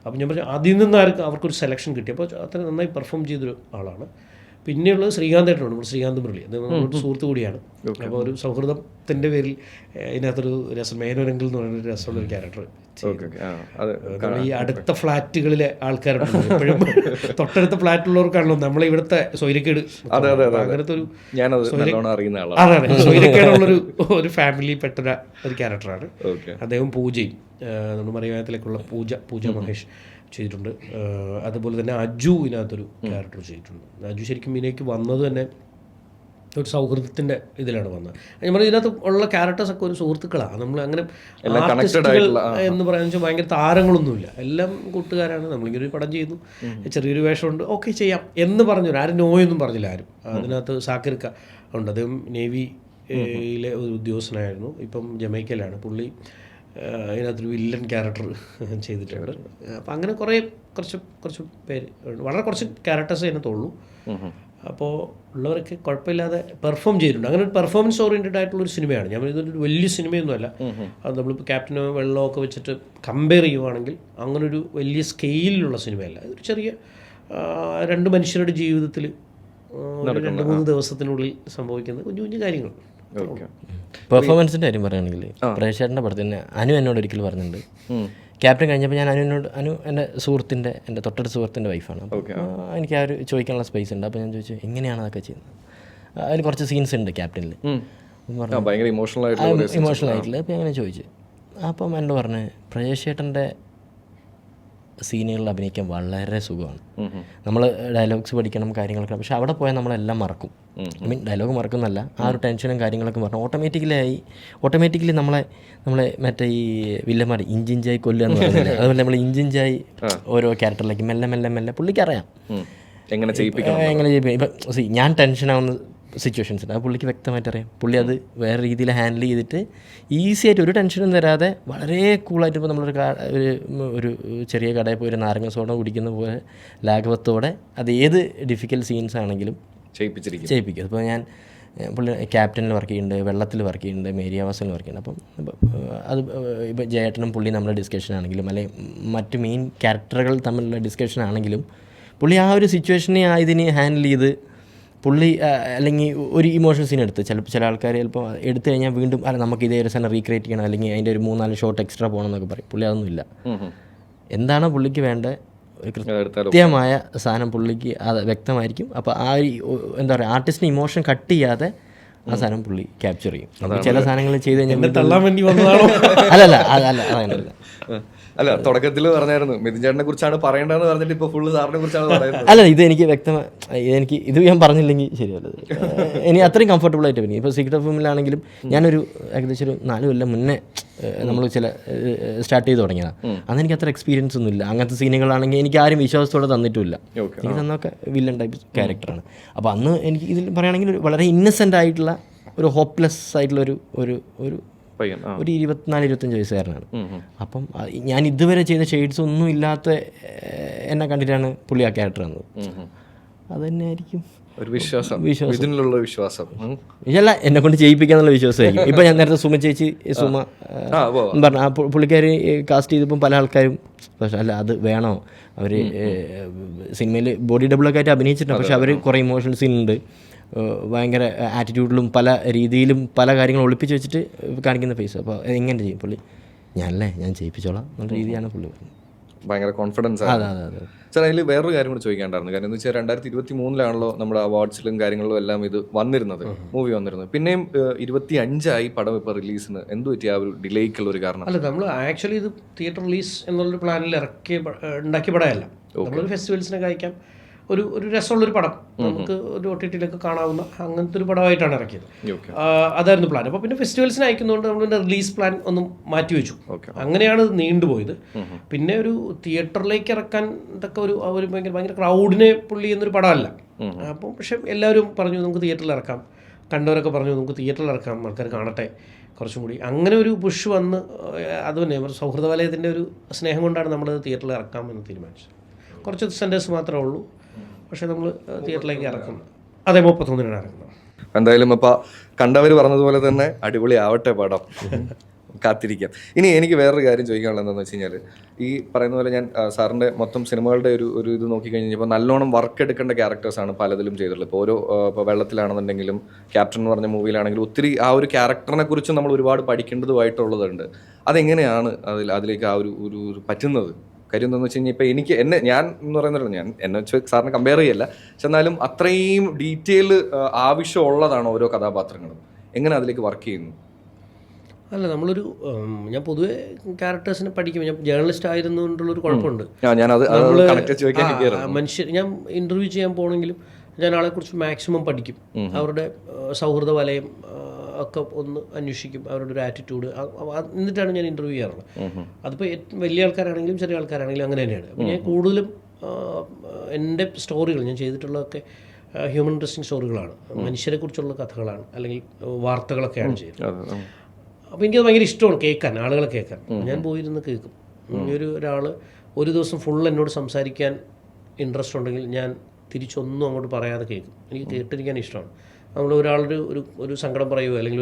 അപ്പം ഞാൻ പറഞ്ഞു അതിൽ നിന്നായിരിക്കും അവർക്കൊരു സെലക്ഷൻ കിട്ടി. അപ്പോൾ അത്ര നന്നായി പെർഫോം ചെയ്തൊരു ആളാണ്. പിന്നെയുള്ളത് ശ്രീകാന്തേട്ടനാണ്. നമ്മൾ ശ്രീകാന്ത് മുരളി, അദ്ദേഹം സുഹൃത്തു കൂടിയാണ്. അപ്പോൾ ഒരു സൗഹൃദത്തിൻ്റെ പേരിൽ ഇതിനകത്തൊരു രസം, മേനോരംഗിൽ എന്ന് പറയുന്ന ഒരു രസമുള്ളൊരു ക്യാരക്ടർ. ഈ അടുത്ത ഫ്ലാറ്റുകളിലെ ആൾക്കാരുണ്ട്, എപ്പോഴും തൊട്ടടുത്ത ഫ്ലാറ്റുള്ളവർക്കാണല്ലോ നമ്മളെ ഇവിടുത്തെ സ്വൈരക്കേട്. അങ്ങനത്തെ ഒരു സ്വൈരക്കേടുള്ളൊരു ഫാമിലി പെട്ട ഒരു ക്യാരക്ടറാണ് അദ്ദേഹം. പൂജയും നമ്മുടെ മറിയായത്തിലേക്കുള്ള പൂജ മഹേഷ് ചെയ്തിട്ടുണ്ട്. അതുപോലെ തന്നെ അജു ഇതിനകത്തൊരു ക്യാരക്ടർ ചെയ്തിട്ടുണ്ട്. അജു ശരിക്കും ഇതിലേക്ക് വന്നത് തന്നെ ഒരു സൗഹൃദത്തിൻ്റെ ഇതിലാണ് വന്നത്. ഞാൻ പറഞ്ഞാൽ ഇതിനകത്ത് ഉള്ള ക്യാരക്ടേഴ്സൊക്കെ ഒരു സുഹൃത്തുക്കളാണ്. നമ്മൾ അങ്ങനെ ആർട്ടിസ്റ്റുകൾ എന്ന് പറയുന്നത് വെച്ചാൽ ഭയങ്കര താരങ്ങളൊന്നുമില്ല, എല്ലാം കൂട്ടുകാരാണ്. നമ്മളിങ്ങനെ ഒരു പടം ചെയ്യുന്നു, ചെറിയൊരു വേഷമുണ്ട്, ഓക്കെ ചെയ്യാം എന്ന് പറഞ്ഞു. ആരും നോയൊന്നും പറഞ്ഞില്ല ആരും. അതിനകത്ത് സാക്കിർക്ക ഉണ്ട്, അദ്ദേഹം നേവിയിലെ ഒരു ഉദ്യോഗസ്ഥനായിരുന്നു, ഇപ്പം ജമൈക്കയിലാണ്. പുള്ളി ഇതിനകത്തൊരു വില്ലൻ ക്യാരക്ടർ ചെയ്തിട്ടുണ്ട്. അപ്പം അങ്ങനെ കുറച്ച് പേര്, വളരെ കുറച്ച് ക്യാരക്ടേഴ്സ് അതിനകത്തുള്ളൂ. അപ്പോൾ ഉള്ളവരൊക്കെ കുഴപ്പമില്ലാതെ പെർഫോം ചെയ്തിട്ടുണ്ട്. അങ്ങനെ ഒരു പെർഫോമൻസ് ഓറിയൻറ്റഡ് ആയിട്ടുള്ളൊരു സിനിമയാണ്. ഞാൻ ഇതൊരു വലിയ സിനിമയൊന്നുമല്ല. അത് നമ്മളിപ്പോൾ ക്യാപ്റ്റന് വെള്ളമൊക്കെ വെച്ചിട്ട് കമ്പയർ ചെയ്യുവാണെങ്കിൽ അങ്ങനെ ഒരു വലിയ സ്കെയിലുള്ള സിനിമയല്ല. ഇതൊരു ചെറിയ 2 മനുഷ്യരുടെ ജീവിതത്തിൽ 2-3 ദിവസത്തിനുള്ളിൽ സംഭവിക്കുന്ന കുഞ്ഞു കുഞ്ഞു കാര്യങ്ങൾ. പെർഫോമൻസിൻ്റെ കാര്യം പറയുകയാണെങ്കിൽ പ്രേക്ഷകരുടെ പടത്തിന് എന്നോട് ഒരിക്കൽ പറഞ്ഞിട്ടുണ്ട്, ക്യാപ്റ്റൻ കഴിഞ്ഞപ്പോൾ ഞാൻ എൻ്റെ തൊട്ടടുത്ത സുഹൃത്തിൻ്റെ വൈഫാണ്. എനിക്ക് ആ ഒരു ചോദിക്കാനുള്ള സ്പേസ് ഉണ്ട്. അപ്പോൾ ഞാൻ ചോദിച്ചു എങ്ങനെയാണ് അതൊക്കെ ചെയ്യുന്നത്. അതിൽ കുറച്ച് സീൻസ് ഉണ്ട് ക്യാപ്റ്റനിൽ, ഇമോഷണൽ ആയിട്ടുള്ള. അപ്പോൾ അങ്ങനെ ചോദിച്ചു. അപ്പം എന്നോട് പറഞ്ഞ് പ്രേക്ഷകേട്ടൻ്റെ സീനുകളിൽ അഭിനയിക്കാൻ വളരെ സുഖമാണ്. നമ്മൾ ഡയലോഗ്സ് പഠിക്കണം, കാര്യങ്ങളൊക്കെ, പക്ഷെ അവിടെ പോയാൽ നമ്മളെല്ലാം മറക്കും. ഡയലോഗ് മറക്കുന്നല്ല, ആ ഒരു ടെൻഷനും കാര്യങ്ങളൊക്കെ മറക്കും. ഓട്ടോമാറ്റിക്കലി നമ്മളെ മറ്റേ ഈ വില്ലന്മാർ ഇഞ്ചിഞ്ചായി കൊല്ലുക എന്ന് പറയുന്നത്, അതുപോലെ നമ്മൾ ഇഞ്ചിഞ്ചായി ഓരോ ക്യാരക്ടറിലേക്ക് മെല്ലെ പുള്ളിക്ക് അറിയാം എങ്ങനെ ചെയ്യിപ്പിക്കും. ഇപ്പം ഞാൻ ടെൻഷനാവുന്ന സിറ്റുവേഷൻസ് ഉണ്ട്, അത് പുള്ളിക്ക് വ്യക്തമായിട്ട് അറിയാം. പുള്ളി അത് വേറെ രീതിയിൽ ഹാൻഡിൽ ചെയ്തിട്ട് ഈസി ആയിട്ട് ഒരു ടെൻഷനും തരാതെ വളരെ കൂളായിട്ട്, ഇപ്പോൾ നമ്മളൊരു ഒരു ചെറിയ കടയിൽ പോയി ഒരു നാരങ്ങ സോഡ കുടിക്കുന്ന പോലെ ലാഘവത്തോടെ അത് ഏത് ഡിഫിക്കൽട്ട് സീൻസ് ആണെങ്കിലും ചെയ്യിപ്പിക്കും. അപ്പോൾ ഞാൻ പുള്ളി ക്യാപ്റ്റനിൽ വർക്ക് ചെയ്യുന്നുണ്ട്, വെള്ളത്തിൽ വർക്ക് ചെയ്യുന്നുണ്ട്, മേരിയാവാസിൽ വർക്ക് ചെയ്യുന്നുണ്ട്. അപ്പം അത് ഇപ്പോൾ ജയേട്ടനും പുള്ളി നമ്മുടെ ഡിസ്കഷൻ ആണെങ്കിലും അല്ലെങ്കിൽ മറ്റ് മെയിൻ ക്യാരക്ടറുകൾ തമ്മിലുള്ള ഡിസ്കഷൻ ആണെങ്കിലും പുള്ളി ആ ഒരു സിറ്റുവേഷനെ ഇതിനെ ഹാൻഡിൽ ചെയ്ത് പുള്ളി അല്ലെങ്കിൽ ഒരു ഇമോഷണൽ സീൻ എടുത്ത് ചില ആൾക്കാർ ചിലപ്പോൾ എടുത്തു കഴിഞ്ഞാൽ വീണ്ടും നമുക്ക് ഇതേ ഒരു സാധനം റീക്രിയേറ്റ് ചെയ്യണം, അല്ലെങ്കിൽ അതിൻ്റെ ഒരു 3-4 ഷോട്ട് എക്സ്ട്രാ പോകണം എന്നൊക്കെ പറയും. പുള്ളി അതൊന്നുമില്ല. എന്താണോ പുള്ളിക്ക് വേണ്ട ഒരു കൃത്യമായ സാധനം പുള്ളിക്ക് അത് വ്യക്തമായിരിക്കും. അപ്പോൾ ആ എന്താ പറയുക, ആർട്ടിസ്റ്റിന് ഇമോഷൻ കട്ട് ചെയ്യാതെ ആ സാധനം പുള്ളി ക്യാപ്ചർ ചെയ്യും. ചില സാധനങ്ങൾ ചെയ്ത് കഴിഞ്ഞാൽ തള്ളാൻ വേണ്ടി വന്നതാണോ? അല്ലല്ല അങ്ങനെയല്ല. അല്ല തുടക്കത്തിൽ പറഞ്ഞായിരുന്നു മിഥുൻ ചേട്ടനെ കുറിച്ചാണ് പറയേണ്ടതെന്ന് പറഞ്ഞിട്ട് ഇപ്പൊ ഫുള്ള് സാറിനെ കുറിച്ചാണ് പറയുന്നത്. അല്ല ഇത് എനിക്ക് വ്യക്തമായി ഇത് ഞാൻ പറഞ്ഞില്ലെങ്കിൽ ശരിയല്ലത്. എനിക്ക് അത്രയും കംഫർട്ടബിൾ ആയിട്ട് പിന്നെ ഇപ്പോൾ സീക്രട്ട് ഓഫ് ഫിലിമിലാണെങ്കിലും ഞാനൊരു ഏകദേശം ഒരു 4 കൊല്ലം മുന്നേ നമ്മൾ സ്റ്റാർട്ട് ചെയ്ത് തുടങ്ങിയതാണ്. അന്ന് എനിക്ക് അത്ര എക്സ്പീരിയൻസ് ഒന്നും ഇല്ല. അങ്ങനത്തെ സീനുകളാണെങ്കിൽ എനിക്ക് ആരും വിശ്വാസത്തോടെ തന്നിട്ടുമില്ല. എനിക്ക് തന്നൊക്കെ വില്ലൻ ടൈപ്പ് ക്യാരക്ടറാണ്. അപ്പോൾ അന്ന് എനിക്ക് ഇതിൽ പറയുകയാണെങ്കിൽ വളരെ ഇന്നസെൻ്റ് ആയിട്ടുള്ള ഒരു ഹോപ്പ്ലെസ് ആയിട്ടുള്ള ഒരു 24-25 വയസ്സുകാരനാണ്. അപ്പം ഞാൻ ഇതുവരെ ചെയ്ത ഷെയ്ഡ്സ് ഒന്നും ഇല്ലാത്ത എന്നെ കണ്ടിട്ടാണ് പുള്ളി ആ ക്യാരക്ടർ വന്നത്. അത് തന്നെ ആയിരിക്കും ഒരു വിശ്വാസം. ഇതല്ല എന്നെ കൊണ്ട് ചെയ്യിപ്പിക്കാന്നുള്ള വിശ്വാസമായിരിക്കും. ഇപ്പം ഞാൻ നേരത്തെ സുമ പറഞ്ഞു ആ പുള്ളിക്കാർ കാസ്റ്റ് ചെയ്തപ്പം പല ആൾക്കാരും പക്ഷേ അല്ല അത് വേണോ, അവർ സിനിമയിൽ ബോഡി ഡബിളൊക്കെ ആയിട്ട് അഭിനയിച്ചിട്ടുണ്ട്, പക്ഷെ അവർ കുറേ ഇമോഷണൽ സീനുണ്ട്, ഭയങ്കര ആറ്റിറ്റ്യൂഡിലും പല രീതിയിലും പല കാര്യങ്ങളും ഒളിപ്പിച്ച് വെച്ചിട്ട് കാണിക്കുന്ന ഫേസ്. അപ്പോൾ എങ്ങനെ ചെയ്യും പുള്ളി? ഞാൻ ചെയ്യിപ്പിച്ചോളാം എന്നുള്ള രീതിയാണ് പുള്ളി പറഞ്ഞത്. ഭയങ്കര കോൺഫിഡൻസ്. അതെ. സാർ അതിൽ വേറൊരു കാര്യം കൂടി ചോദിക്കാണ്ടായിരുന്നു. കാരണം എന്ന് വെച്ചാൽ 2023 നമ്മുടെ അവാർഡ്സിലും കാര്യങ്ങളിലും എല്ലാം ഇത് വന്നിരുന്നത്, മൂവി വന്നിരുന്നത്. പിന്നെയും 25 പടം ഇപ്പോൾ റിലീസിന് എന്ത് പറ്റിയ ആ ഒരു ഡിലേക്കുള്ള ഒരു കാരണം? അല്ല, നമ്മൾ ആക്ച്വലി ഇത് തിയേറ്റർ റിലീസ് എന്നുള്ളൊരു പ്ലാനിൽ ഉണ്ടാക്കിയ പടമല്ല. നമ്മളൊരു ഫെസ്റ്റിവൽസിനൊക്കെ അയക്കാം, ഒരു രസമുള്ളൊരു പടം നമുക്ക് ഒരു OTT-യിലൊക്കെ കാണാവുന്ന അങ്ങനത്തെ ഒരു പടമായിട്ടാണ് ഇറക്കിയത്. അതായിരുന്നു പ്ലാൻ. അപ്പോൾ പിന്നെ ഫെസ്റ്റിവൽസിന് അയക്കുന്നതുകൊണ്ട് നമ്മളിൻ്റെ റിലീസ് പ്ലാൻ ഒന്നും മാറ്റിവെച്ചു. അങ്ങനെയാണ് ഇത് നീണ്ടുപോയത്. പിന്നെ ഒരു തിയേറ്ററിലേക്ക് ഇറക്കാൻ ഇതൊക്കെ ഒരു ഭയങ്കര ക്രൗഡിനെ പുള്ളി എന്നൊരു പടമല്ല. അപ്പം പക്ഷെ എല്ലാവരും പറഞ്ഞു നമുക്ക് തിയേറ്ററിൽ ഇറക്കാം, കണ്ടവരൊക്കെ പറഞ്ഞു നമുക്ക് തിയേറ്ററിൽ ഇറക്കാം, ആൾക്കാർ കാണട്ടെ കുറച്ചും കൂടി. അങ്ങനെ ഒരു പുഷ് വന്ന് അത് തന്നെ സൗഹൃദ വലയത്തിൻ്റെ ഒരു സ്നേഹം കൊണ്ടാണ് നമ്മളത് തിയേറ്ററിൽ ഇറക്കാം എന്ന് തീരുമാനിച്ചത്. കുറച്ച് സെൻറ്റേഴ്സ് മാത്രമേ ഉള്ളൂ, പക്ഷേ നമ്മൾ തിയേറ്ററിലേക്ക് ഇറക്കുന്നത്. അതെ, 31-നാണ് ഇറക്കുന്നത്. എന്തായാലും അപ്പോൾ കണ്ടവർ പറഞ്ഞതുപോലെ തന്നെ അടിപൊളി ആവട്ടെ പടം, കാത്തിരിക്കാം. ഇനി എനിക്ക് വേറൊരു കാര്യം ചോദിക്കാനുള്ളത് എന്താണെന്ന് വെച്ച് കഴിഞ്ഞാൽ, ഈ പറയുന്ന പോലെ ഞാൻ സാറിൻ്റെ മൊത്തം സിനിമകളുടെ ഒരു ഇത് നോക്കിക്കഴിഞ്ഞപ്പോൾ നല്ലോണം വർക്ക് എടുക്കേണ്ട ക്യാരക്ടേഴ്സാണ് പലതിലും ചെയ്തിട്ടുള്ളത്. ഇപ്പോൾ ഇപ്പോൾ വെള്ളത്തിലാണെന്നുണ്ടെങ്കിലും ക്യാപ്റ്റൻ എന്ന് പറഞ്ഞ മൂവിയിലാണെങ്കിലും ഒത്തിരി ആ ഒരു ക്യാരക്ടറിനെ കുറിച്ച് നമ്മൾ ഒരുപാട് പഠിക്കേണ്ടതുമായിട്ടുള്ളതുണ്ട്. അതെങ്ങനെയാണ് അതിലേക്ക് ആ ഒരു പറ്റുന്നത്? കാര്യം എന്താണെന്ന് വെച്ച് കഴിഞ്ഞാൽ ഇപ്പോൾ ഞാൻ എന്ന് പറയുന്നത് എന്നെ വെച്ച് സാറിനെ കമ്പയർ ചെയ്യല്ല, പക്ഷെ എന്നാലും അത്രയും ഡീറ്റെയിൽ ആവശ്യമുള്ളതാണ് ഓരോ കഥാപാത്രങ്ങളും. എങ്ങനെ അതിലേക്ക് വർക്ക് ചെയ്യുന്നു? അല്ല, ഞാൻ പൊതുവെ ക്യാരക്ടേഴ്സിനെ പഠിക്കും. ഞാൻ ജേർണലിസ്റ്റ് ആയിരുന്നുകൊണ്ടുള്ളൊരു കുഴപ്പമുണ്ട്. ഞാൻ ഇൻ്റർവ്യൂ ചെയ്യാൻ പോകണമെങ്കിലും ഞാൻ ആളെക്കുറിച്ച് മാക്സിമം പഠിക്കും. അവരുടെ സൗഹൃദ വലയം ഒക്കെ ഒന്ന് അന്വേഷിക്കും, അവരുടെ ഒരു ആറ്റിറ്റ്യൂഡ്, എന്നിട്ടാണ് ഞാൻ ഇൻ്റർവ്യൂ ചെയ്യാറുള്ളത്. അതിപ്പോൾ വലിയ ആൾക്കാരാണെങ്കിലും ചെറിയ ആൾക്കാരാണെങ്കിലും അങ്ങനെ തന്നെയാണ്. അപ്പോൾ ഞാൻ കൂടുതലും എൻ്റെ സ്റ്റോറികൾ ഞാൻ ചെയ്തിട്ടുള്ളതൊക്കെ ഹ്യൂമൻ ഇൻട്രസ്റ്റിംഗ് സ്റ്റോറികളാണ്, മനുഷ്യരെ കുറിച്ചുള്ള കഥകളാണ്, അല്ലെങ്കിൽ വാർത്തകളൊക്കെയാണ് ചെയ്യുന്നത്. അപ്പോൾ എനിക്കത് ഭയങ്കര ഇഷ്ടമാണ് കേൾക്കാൻ, ആളുകളെ കേൾക്കാൻ. ഞാൻ പോയിരുന്ന് കേൾക്കും. ഒരാൾ ഒരു ദിവസം ഫുൾ എന്നോട് സംസാരിക്കാൻ ഇൻട്രസ്റ്റ് ഉണ്ടെങ്കിൽ ഞാൻ തിരിച്ചൊന്നും അങ്ങോട്ട് പറയാതെ കേൾക്കും. എനിക്ക് കേട്ടിരിക്കാൻ ഇഷ്ടമാണ്. നമ്മൾ ഒരാളൊരു ഒരു സങ്കടം പറയുമോ അല്ലെങ്കിൽ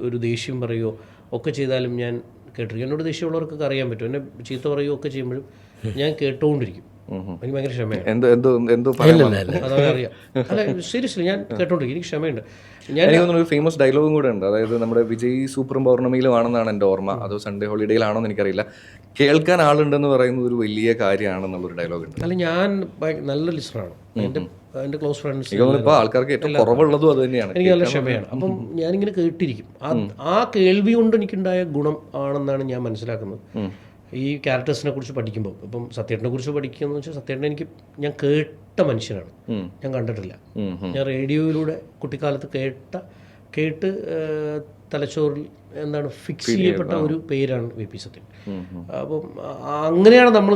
ഒരു ദേഷ്യം പറയുമോ ഒക്കെ ചെയ്താലും ഞാൻ കേട്ടിരിക്കും. എന്നോട് ദേഷ്യമുള്ളവർക്കൊക്കെ അറിയാൻ പറ്റും. എന്നെ ചീത്ത പറയുകയോ ഒക്കെ ചെയ്യുമ്പോഴും ഞാൻ കേട്ടുകൊണ്ടിരിക്കും. എനിക്ക് ഭയങ്കര ക്ഷമയാണ്, അതറിയാം. അല്ല, സീരിയസ്ലി ഞാൻ കേട്ടോണ്ടിരിക്കും, എനിക്ക് ക്ഷമയുണ്ട്. ഒരു ഫേമസ് ഡയലോഗും കൂടെ ഉണ്ട്, അതായത് നമ്മുടെ വിജയ് സൂപ്പറും പൗർണമിയിലും ആണെന്നാണ് എൻ്റെ ഓർമ്മ, അതോ സൺഡേ ഹോളിഡേയിലാണോന്ന് എനിക്കറിയില്ല. കേൾക്കാൻ ആളുണ്ടെന്ന് പറയുന്നത് ഒരു വലിയ കാര്യമാണെന്നുള്ളൊരു ഡയലോഗ് ഉണ്ട്. അല്ല, ഞാൻ നല്ലൊരു ലിസ്റ്ററാണ്. എൻ്റെ ക്ലോസ് ഫ്രണ്ട്സ് ആൾക്കാർക്ക് ഏറ്റവും കുറവുള്ളതും അത് തന്നെയാണ്. എനിക്ക് നല്ല ക്ഷമയാണ്. അപ്പം ഞാനിങ്ങനെ കേട്ടിരിക്കും. ആ കേൾവി കൊണ്ട് എനിക്കുണ്ടായ ഗുണം ആണെന്നാണ് ഞാൻ മനസ്സിലാക്കുന്നത്. ഈ ക്യാരക്ടേഴ്സിനെ കുറിച്ച് പഠിക്കുമ്പോൾ ഇപ്പം സത്യേട്ടനെ കുറിച്ച് പഠിക്കുകയെന്ന് വെച്ചാൽ സത്യേട്ടനെ ഞാൻ കേട്ട മനുഷ്യനാണ്, ഞാൻ കണ്ടിട്ടില്ല. ഞാൻ റേഡിയോയിലൂടെ കുട്ടിക്കാലത്ത് കേട്ട് തലച്ചോറിൽ ഫിക്സ് ചെയ്യപ്പെട്ട ഒരു പേരാണ് VP സത്യൻ. അപ്പം അങ്ങനെയാണ് നമ്മൾ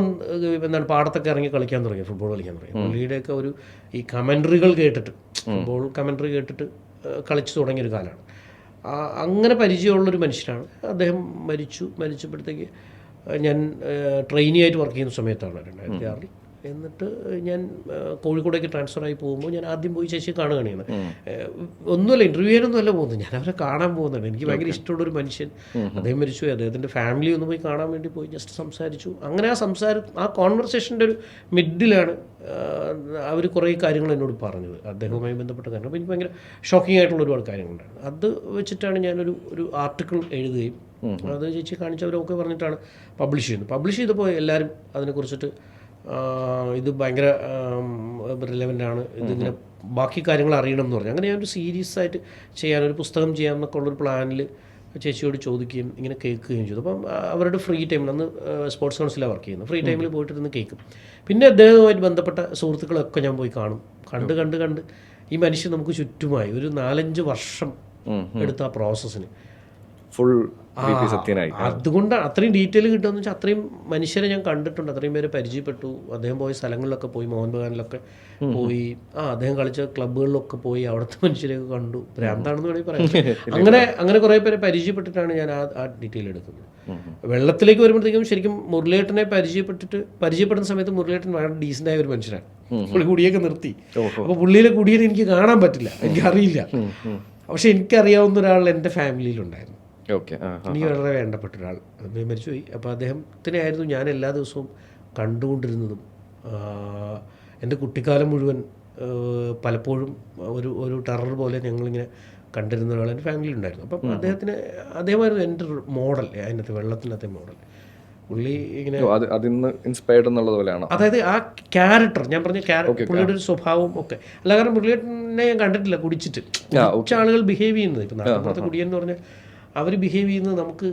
പാടത്തൊക്കെ ഇറങ്ങി കളിക്കാൻ തുടങ്ങിയത്, ഫുട്ബോൾ കളിക്കാൻ തുടങ്ങിയത്. പുള്ളിയുടെയൊക്കെ ഈ കമൻട്രികൾ കേട്ടിട്ട്, ഫുട്ബോൾ കമൻട്രി കേട്ടിട്ട് കളിച്ചു തുടങ്ങിയൊരു കാലമാണ്. അങ്ങനെ പരിചയമുള്ളൊരു മനുഷ്യനാണ് അദ്ദേഹം. മരിച്ചപ്പോഴത്തേക്ക് ഞാൻ ട്രെയിനി ആയിട്ട് വർക്ക് ചെയ്യുന്ന സമയത്താണ് 2006. എന്നിട്ട് ഞാൻ കോഴിക്കോടേക്ക് ട്രാൻസ്ഫറായി പോകുമ്പോൾ ഞാൻ ആദ്യം പോയി ചേച്ചി കാണുകയാണ്. ഒന്നുമല്ല, ഇൻ്റർവ്യൂ ചെയ്യാനൊന്നുമല്ല പോകുന്നത്, ഞാൻ അവരെ കാണാൻ പോകുന്നുണ്ട്. എനിക്ക് ഭയങ്കര ഇഷ്ടമുള്ളൊരു മനുഷ്യൻ, അദ്ദേഹം മരിച്ചു. അദ്ദേഹത്തിൻ്റെ ഫാമിലി ഒന്ന് പോയി കാണാൻ വേണ്ടി പോയി, ജസ്റ്റ് സംസാരിച്ചു. അങ്ങനെ ആ കോൺവെർസേഷൻ്റെ ഒരു മിഡിലാണ് അവർ കുറേ കാര്യങ്ങൾ എന്നോട് പറഞ്ഞത്, അദ്ദേഹവുമായി ബന്ധപ്പെട്ട കാര്യങ്ങൾ. അപ്പോൾ എനിക്ക് ഭയങ്കര ഷോക്കിംഗ് ആയിട്ടുള്ള ഒരുപാട് കാര്യങ്ങളുണ്ടായിരുന്നു. അത് വെച്ചിട്ടാണ് ഞാനൊരു ആർട്ടിക്കിൾ എഴുതുകയും അത് ചേച്ചി കാണിച്ചവരൊക്കെ പറഞ്ഞിട്ടാണ് പബ്ലിഷ് ചെയ്യുന്നത്. പബ്ലിഷ് ചെയ്തപ്പോൾ എല്ലാവരും അതിനെക്കുറിച്ചിട്ട് ഇത് ഭയങ്കര റിലവൻ്റാണ്, ഇതിങ്ങനെ ബാക്കി കാര്യങ്ങൾ അറിയണം എന്ന് പറഞ്ഞു. അങ്ങനെ ഞാനൊരു സീരീസ് ആയിട്ട് ചെയ്യാനൊരു പുസ്തകം ചെയ്യാമെന്നൊക്കെ ഉള്ളൊരു പ്ലാനിൽ ചേച്ചിയോട് ചോദിക്കുകയും ഇങ്ങനെ കേൾക്കുകയും ചെയ്തു. അപ്പം അവരുടെ ഫ്രീ ടൈമിൽ അന്ന് സ്പോർട്സ് കൗൺസിലാണ് വർക്ക് ചെയ്യുന്നത്. ഫ്രീ ടൈമിൽ പോയിട്ടിരുന്ന് കേൾക്കും. പിന്നെ അദ്ദേഹവുമായിട്ട് ബന്ധപ്പെട്ട സുഹൃത്തുക്കളൊക്കെ ഞാൻ പോയി കാണും. കണ്ട് ഈ മനുഷ്യൻ നമുക്ക് ചുറ്റുമായി ഒരു 4-5 വർഷം എടുത്ത ആ പ്രോസസ്സിന് ഫുൾ സത്യനായി. അതുകൊണ്ട് അത്രയും ഡീറ്റെയിൽ കിട്ടുമെന്ന് വെച്ചാൽ അത്രയും മനുഷ്യരെ ഞാൻ കണ്ടിട്ടുണ്ട്, അത്രയും പേരെ പരിചയപ്പെട്ടു. അദ്ദേഹം പോയ സ്ഥലങ്ങളിലൊക്കെ പോയി, മോഹൻ ബഗാനിലൊക്കെ പോയി, അദ്ദേഹം കളിച്ച ക്ലബ്ബുകളിലൊക്കെ പോയി, അവിടുത്തെ മനുഷ്യരെയൊക്കെ കണ്ടു. ഭ്രാന്താണെന്ന് വേണമെങ്കിൽ പറയാം. അങ്ങനെ കുറേ പേരെ പരിചയപ്പെട്ടിട്ടാണ് ഞാൻ ആ ഡീറ്റെയിൽ എടുക്കുന്നത്. വെള്ളത്തിലേക്ക് വരുമ്പോഴത്തേക്കും ശരിക്കും മുരളിയേട്ടനെ പരിചയപ്പെടുന്ന സമയത്ത് മുരളിയേട്ടൻ വളരെ ഡീസൻ്റായ ഒരു മനുഷ്യനാണ്. പുള്ളി കുടിയൊക്കെ നിർത്തി. അപ്പോൾ പുള്ളിയിലെ കുടിയെ എനിക്ക് കാണാൻ പറ്റില്ല, എനിക്കറിയില്ല. പക്ഷെ എനിക്കറിയാവുന്ന ഒരാൾ എൻ്റെ ഫാമിലിയിലുണ്ടായിരുന്നു. എനിക്ക് വളരെ വേണ്ടപ്പെട്ട ഒരാൾ മരിച്ചുപോയി. അപ്പോൾ അദ്ദേഹത്തിനായിരുന്നു ഞാൻ എല്ലാ ദിവസവും കണ്ടുകൊണ്ടിരുന്നതും. എൻ്റെ കുട്ടിക്കാലം മുഴുവൻ പലപ്പോഴും ഒരു ടെറർ പോലെ ഞങ്ങളിങ്ങനെ കണ്ടിരുന്ന ഒരാൾ എൻ്റെ ഫാമിലി ഉണ്ടായിരുന്നു. അപ്പം അദ്ദേഹമായിരുന്നു എൻ്റെ മോഡൽ, അതിനകത്ത് വെള്ളത്തിനകത്തെ മോഡൽ. പുള്ളി ഇങ്ങനെ ഇൻസ്പയർഡ് എന്നുള്ളത് പോലെയാണ്. അതായത് ആ ക്യാരക്ടർ, ഞാൻ പറഞ്ഞ പുള്ളിയുടെ ഒരു സ്വഭാവം ഒക്കെ അല്ല. കാരണം മുരളിയേട്ടനെ ഞാൻ കണ്ടിട്ടില്ല കുടിച്ചിട്ട് ആളുകൾ ബിഹേവ് ചെയ്യുന്നത്. ഇപ്പം നാട്ടിൻപുറത്തെ കുടിയെന്ന് പറഞ്ഞാൽ അവർ ബിഹേവ് ചെയ്യുന്നത് നമുക്ക്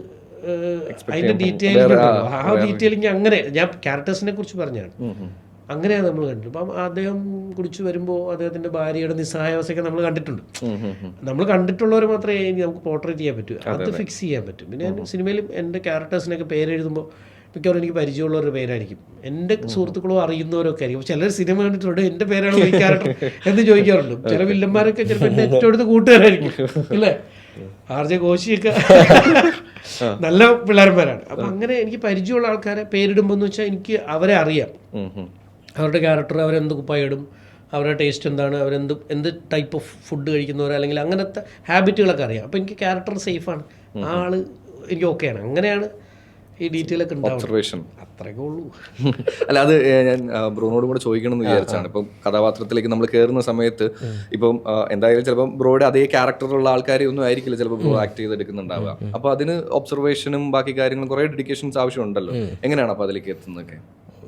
അതിൻ്റെ ഡീറ്റെയിലിംഗ് ആ ഡീറ്റെയിലിംഗ് അങ്ങനെ ഞാൻ ക്യാരക്ടേഴ്സിനെ കുറിച്ച് പറഞ്ഞാണ്. അങ്ങനെയാണ് നമ്മൾ കണ്ടിട്ട്. അപ്പം അദ്ദേഹം കുടിച്ചു വരുമ്പോൾ അദ്ദേഹത്തിൻ്റെ ഭാര്യയുടെ നിസ്സഹായാവസ്ഥയൊക്കെ നമ്മൾ കണ്ടിട്ടുണ്ട്. നമ്മൾ കണ്ടിട്ടുള്ളവർ മാത്രമേ നമുക്ക് പോർട്രേറ്റ് ചെയ്യാൻ പറ്റൂ, അത് ഫിക്സ് ചെയ്യാൻ പറ്റും. പിന്നെ സിനിമയിലും എൻ്റെ ക്യാരക്ടേഴ്സിനൊക്കെ പേരെഴുതുമ്പോൾ മിക്കവാറും എനിക്ക് പരിചയമുള്ളവരുടെ പേരായിരിക്കും, എൻ്റെ സുഹൃത്തുക്കളോ അറിയുന്നവരൊക്കെ ആയിരിക്കും. ചിലർ സിനിമ കണ്ടിട്ടുണ്ട് എൻ്റെ പേരാണ് ഈ ക്യാരക്ടർ എന്ന് ചോദിക്കാറുണ്ട്. ചില വില്ലന്മാരൊക്കെ ചിലപ്പോൾ എൻ്റെ ഏറ്റവും അടുത്ത് കൂട്ടുകാരായിരിക്കും, അല്ലേ? ആർജെ കോശിയൊക്കെ നല്ല പിള്ളേരന്മാരാണ്. അപ്പം അങ്ങനെ എനിക്ക് പരിചയമുള്ള ആൾക്കാരെ പേരിടുമ്പോൾ എന്ന് വെച്ചാൽ എനിക്ക് അവരെ അറിയാം, അവരുടെ ക്യാരക്ടർ, അവരെന്ത് കുപ്പായിടും, അവരുടെ ടേസ്റ്റ് എന്താണ്, എന്ത് ടൈപ്പ് ഓഫ് ഫുഡ് കഴിക്കുന്നവർ, അല്ലെങ്കിൽ അങ്ങനത്തെ ഹാബിറ്റുകളൊക്കെ അറിയാം. അപ്പോൾ എനിക്ക് ക്യാരക്ടർ സേഫാണ്, ആ ആള് എനിക്ക് ഓക്കെയാണ്. അങ്ങനെയാണ് ഈ ഡീറ്റെയിൽ ഒക്കെ ഒബ്സർവേഷൻ. അത്രയൊക്കെ ഉള്ളൂ. അല്ല, അത് ഞാൻ ബ്രോനോട് കൂടെ ചോദിക്കണമെന്ന് വിചാരിച്ചാണ്. ഇപ്പം കഥാപാത്രത്തിലേക്ക് നമ്മൾ കയറുന്ന സമയത്ത് ഇപ്പം എന്തായാലും ചിലപ്പം ബ്രോയുടെ അതേ ക്യാരക്ടറുള്ള ആൾക്കാരെ ഒന്നും ആയിരിക്കില്ല ചിലപ്പോൾ ബ്രോ ആക്ട് ചെയ്തെടുക്കുന്നുണ്ടാവുക. അപ്പോൾ അതിന് ഒബ്സർവേഷനും ബാക്കി കാര്യങ്ങളും കുറേ ഡെഡിക്കേഷൻസ് ആവശ്യമുണ്ടല്ലോ. എങ്ങനെയാണ് അപ്പോൾ അതിലേക്ക് എത്തുന്നതൊക്കെ?